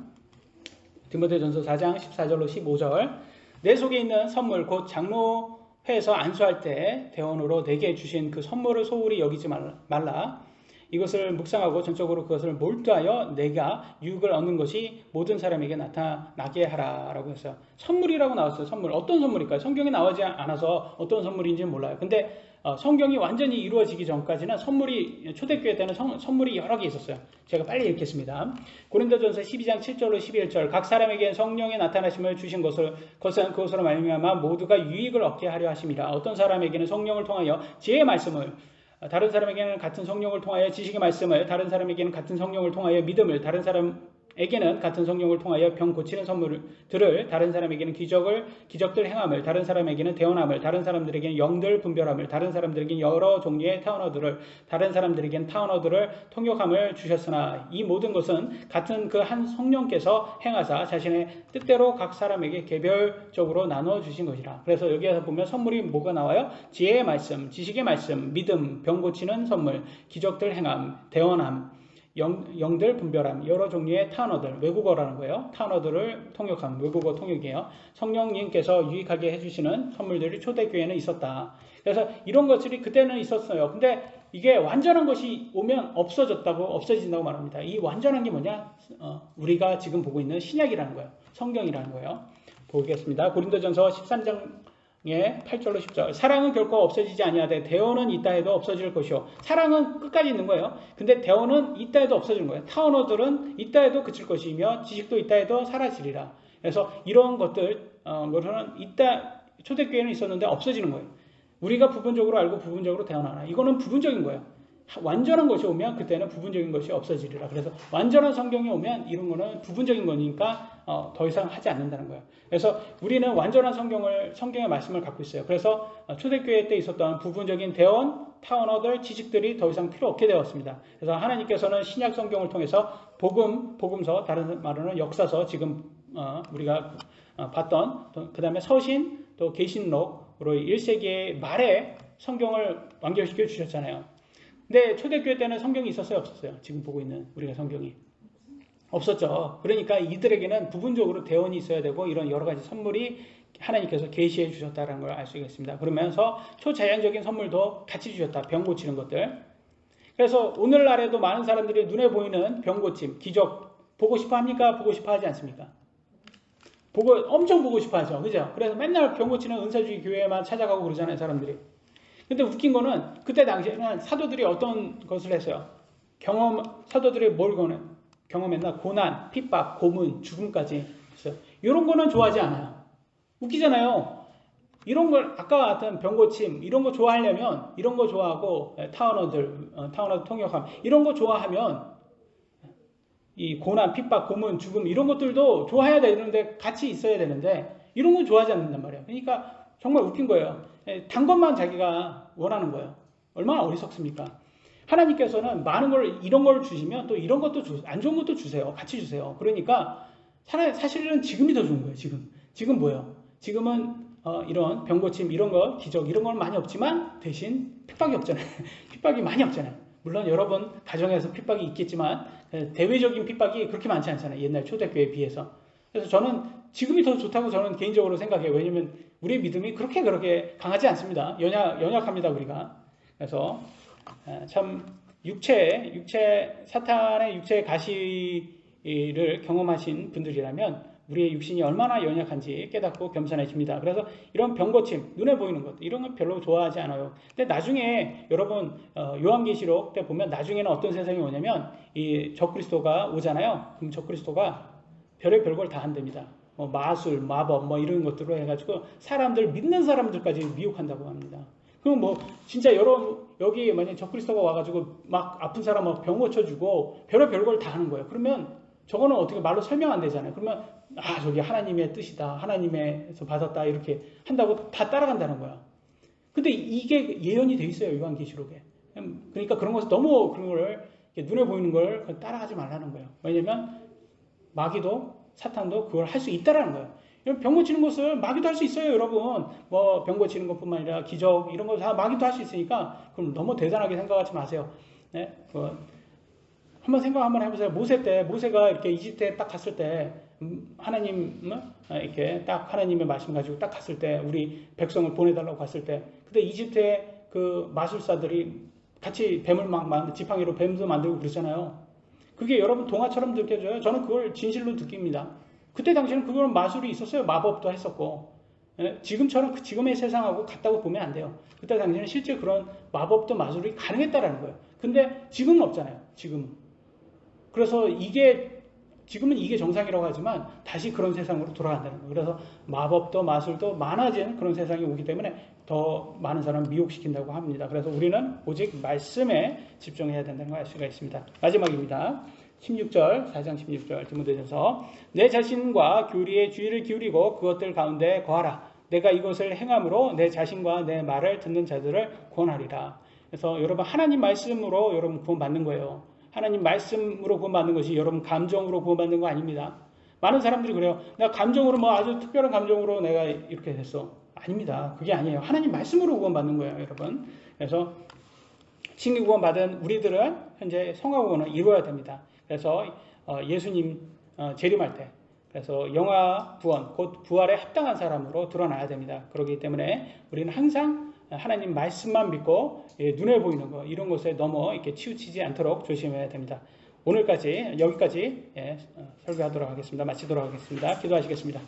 디모데전서 4장 14절로 15절 내 속에 있는 선물 곧 장로회에서 안수할 때 대원으로 내게 주신 그 선물을 소홀히 여기지 말라. 이것을 묵상하고 전적으로 그것을 몰두하여 내가 유익을 얻는 것이 모든 사람에게 나타나게 하라 라고 했어요. 선물이라고 나왔어요. 선물. 어떤 선물일까요? 성경에 나오지 않아서 어떤 선물인지는 몰라요. 근데 성경이 완전히 이루어지기 전까지는 초대교회 때는 선물이 여러 개 있었어요. 제가 빨리 읽겠습니다. 고린도전서 12장 7절로 11절 각 사람에게 성령의 나타나심을 주신 그것으로 말미암아 모두가 유익을 얻게 하려 하심이라. 어떤 사람에게는 성령을 통하여 지혜의 말씀을, 다른 사람에게는 같은 성령을 통하여 지식의 말씀을, 다른 사람에게는 같은 성령을 통하여 믿음을, 다른 사람에게는 같은 성령을 통하여 병 고치는 선물들을, 다른 사람에게는 기적들 행함을, 다른 사람에게는 대언함을, 다른 사람들에게는 영들 분별함을, 다른 사람들에게는 여러 종류의 타언어들을, 다른 사람들에게는 타언어들을 통역함을 주셨으나 이 모든 것은 같은 그 한 성령께서 행하사 자신의 뜻대로 각 사람에게 개별적으로 나누어 주신 것이라. 그래서 여기에서 보면 선물이 뭐가 나와요? 지혜의 말씀, 지식의 말씀, 믿음, 병 고치는 선물, 기적들 행함, 대언함, 영들 분별함, 여러 종류의 타언어들, 외국어라는 거예요. 타언어들을 통역함, 외국어 통역이에요. 성령님께서 유익하게 해주시는 선물들이 초대교회에는 있었다. 그래서 이런 것들이 그때는 있었어요. 근데 이게 완전한 것이 오면 없어진다고 말합니다. 이 완전한 게 뭐냐? 우리가 지금 보고 있는 신약이라는 거예요. 성경이라는 거예요. 보겠습니다. 고린도전서 13장 8절로 10절 사랑은 결코 없어지지 아니하되 대언은 있다 해도 없어질 것이요. 사랑은 끝까지 있는 거예요. 근데 대언은 있다 해도 없어지는 거예요. 타언어들은 있다 해도 그칠 것이며 지식도 있다 해도 사라지리라. 그래서 이런 것들은 초대교회는 있었는데 없어지는 거예요. 우리가 부분적으로 알고 부분적으로 대언하나. 이거는 부분적인 거예요. 완전한 것이 오면 그때는 부분적인 것이 없어지리라. 그래서 완전한 성경이 오면 이런 거는 부분적인 거니까 더 이상 하지 않는다는 거예요. 그래서 우리는 완전한 성경의 말씀을 갖고 있어요. 그래서 초대교회 때 있었던 부분적인 대언, 타언어들, 지식들이 더 이상 필요 없게 되었습니다. 그래서 하나님께서는 신약 성경을 통해서 복음서, 다른 말로는 역사서, 지금 우리가 봤던, 그 다음에 서신, 또 계시록으로 1세기의 말에 성경을 완결시켜 주셨잖아요. 근데 초대교회 때는 성경이 있었어요, 없었어요? 지금 보고 있는 우리가 성경이 없었죠. 그러니까 이들에게는 부분적으로 대언이 있어야 되고 이런 여러 가지 선물이 하나님께서 계시해 주셨다는 걸 알 수 있겠습니다. 그러면서 초자연적인 선물도 같이 주셨다. 병 고치는 것들. 그래서 오늘날에도 많은 사람들이 눈에 보이는 병 고침, 기적 보고 싶어 합니까? 보고 싶어 하지 않습니까? 엄청 보고 싶어 하죠. 그죠? 그래서 맨날 병 고치는 은사주의 교회에만 찾아가고 그러잖아요, 사람들이. 근데 웃긴 거는 그때 당시에는 사도들이 어떤 것을 했어요? 사도들이 뭘 경험했나? 고난, 핍박, 고문, 죽음까지 했어요. 이런 거는 좋아하지 않아요. 웃기잖아요. 이런 걸 아까 같은 병고침 이런 거 좋아하려면 이런 거 좋아하고 타언어들 통역함 이런 거 좋아하면 이 고난, 핍박, 고문, 죽음 이런 것들도 좋아해야 되는데 같이 있어야 되는데 이런 건 좋아하지 않는단 말이에요. 그러니까 정말 웃긴 거예요. 단 것만 자기가 원하는 거예요. 얼마나 어리석습니까? 하나님께서는 많은 걸 이런 걸 주시면 또 이런 것도 안 좋은 것도 주세요. 같이 주세요. 그러니까 사실은 지금이 더 좋은 거예요. 지금 뭐예요? 지금은 이런 병고침 이런 거 기적 이런 건 많이 없지만 대신 핍박이 없잖아요. 핍박이 많이 없잖아요. 물론 여러분 가정에서 핍박이 있겠지만 대외적인 핍박이 그렇게 많지 않잖아요. 옛날 초대교회에 비해서. 그래서 저는 지금이 더 좋다고 저는 개인적으로 생각해요. 왜냐면 우리의 믿음이 그렇게 강하지 않습니다. 연약합니다, 우리가. 그래서 참 사탄의 육체의 가시를 경험하신 분들이라면 우리의 육신이 얼마나 연약한지 깨닫고 겸손해집니다. 그래서 이런 병고침, 눈에 보이는 것, 이런 건 별로 좋아하지 않아요. 근데 나중에 여러분 요한계시록 때 보면 나중에는 어떤 세상이 오냐면 이 적그리스도가 오잖아요. 그럼 적그리스도가 별의별 걸 다 한답니다. 마술, 마법 이런 것들로 해가지고 믿는 사람들까지 미혹한다고 합니다. 그럼 진짜 여기 만약에 적그리스도가 와가지고 막 아픈 사람 병 고쳐주고 별의별 걸 다 하는 거예요. 그러면 저거는 어떻게 말로 설명 안 되잖아요. 그러면 저기 하나님의 뜻이다. 하나님에서 받았다. 이렇게 한다고 다 따라간다는 거야. 근데 이게 예언이 돼 있어요. 요한계시록에. 그러니까 그런 것을 너무 그런 걸 눈에 보이는 걸 따라가지 말라는 거예요. 왜냐면 마귀도 사탄도 그걸 할 수 있다라는 거예요. 병 고치는 것을 마귀도 할 수 있어요, 여러분. 병 고치는 것뿐만 아니라 기적 이런 거 다 마귀도 할 수 있으니까 그럼 너무 대단하게 생각하지 마세요. 네? 한번 생각 한번 해보세요. 모세가 이렇게 이집트에 딱 갔을 때 이렇게 딱 하나님의 말씀 가지고 딱 갔을 때 우리 백성을 보내달라고 갔을 때 그때 이집트의 그 마술사들이 같이 뱀을 지팡이로 뱀도 만들고 그러잖아요. 그게 여러분 동화처럼 느껴져요. 저는 그걸 진실로 느낍니다. 그때 당시에는 그건 마술이 있었어요. 마법도 했었고. 지금처럼 지금의 세상하고 같다고 보면 안 돼요. 그때 당시에는 실제 그런 마법도 마술이 가능했다라는 거예요. 근데 지금은 없잖아요. 지금은. 그래서 지금은 이게 정상이라고 하지만 다시 그런 세상으로 돌아간다는 거예요. 그래서 마법도 마술도 많아진 그런 세상이 오기 때문에 더 많은 사람을 미혹시킨다고 합니다. 그래서 우리는 오직 말씀에 집중해야 된다는 걸 알 수가 있습니다. 마지막입니다. 16절, 4장 16절 디모데전서 내 자신과 교리에 주의를 기울이고 그것들 가운데 거하라. 내가 이것을 행함으로 내 자신과 내 말을 듣는 자들을 구원하리라. 그래서 여러분 하나님 말씀으로 여러분 구원받는 거예요. 하나님 말씀으로 구원받는 것이 여러분 감정으로 구원받는 거 아닙니다. 많은 사람들이 그래요. 내가 감정으로 뭐 아주 특별한 감정으로 내가 이렇게 됐어. 아닙니다. 그게 아니에요. 하나님 말씀으로 구원받는 거예요, 여러분. 그래서 칭의 구원받은 우리들은 현재 성화 구원을 이루어야 됩니다. 그래서 예수님 재림할 때 그래서 영화 구원, 곧 부활에 합당한 사람으로 드러나야 됩니다. 그렇기 때문에 우리는 항상 하나님 말씀만 믿고 눈에 보이는 거 이런 것에 너무 이렇게 치우치지 않도록 조심해야 됩니다. 오늘까지 여기까지 설교하도록 하겠습니다. 마치도록 하겠습니다. 기도하시겠습니다.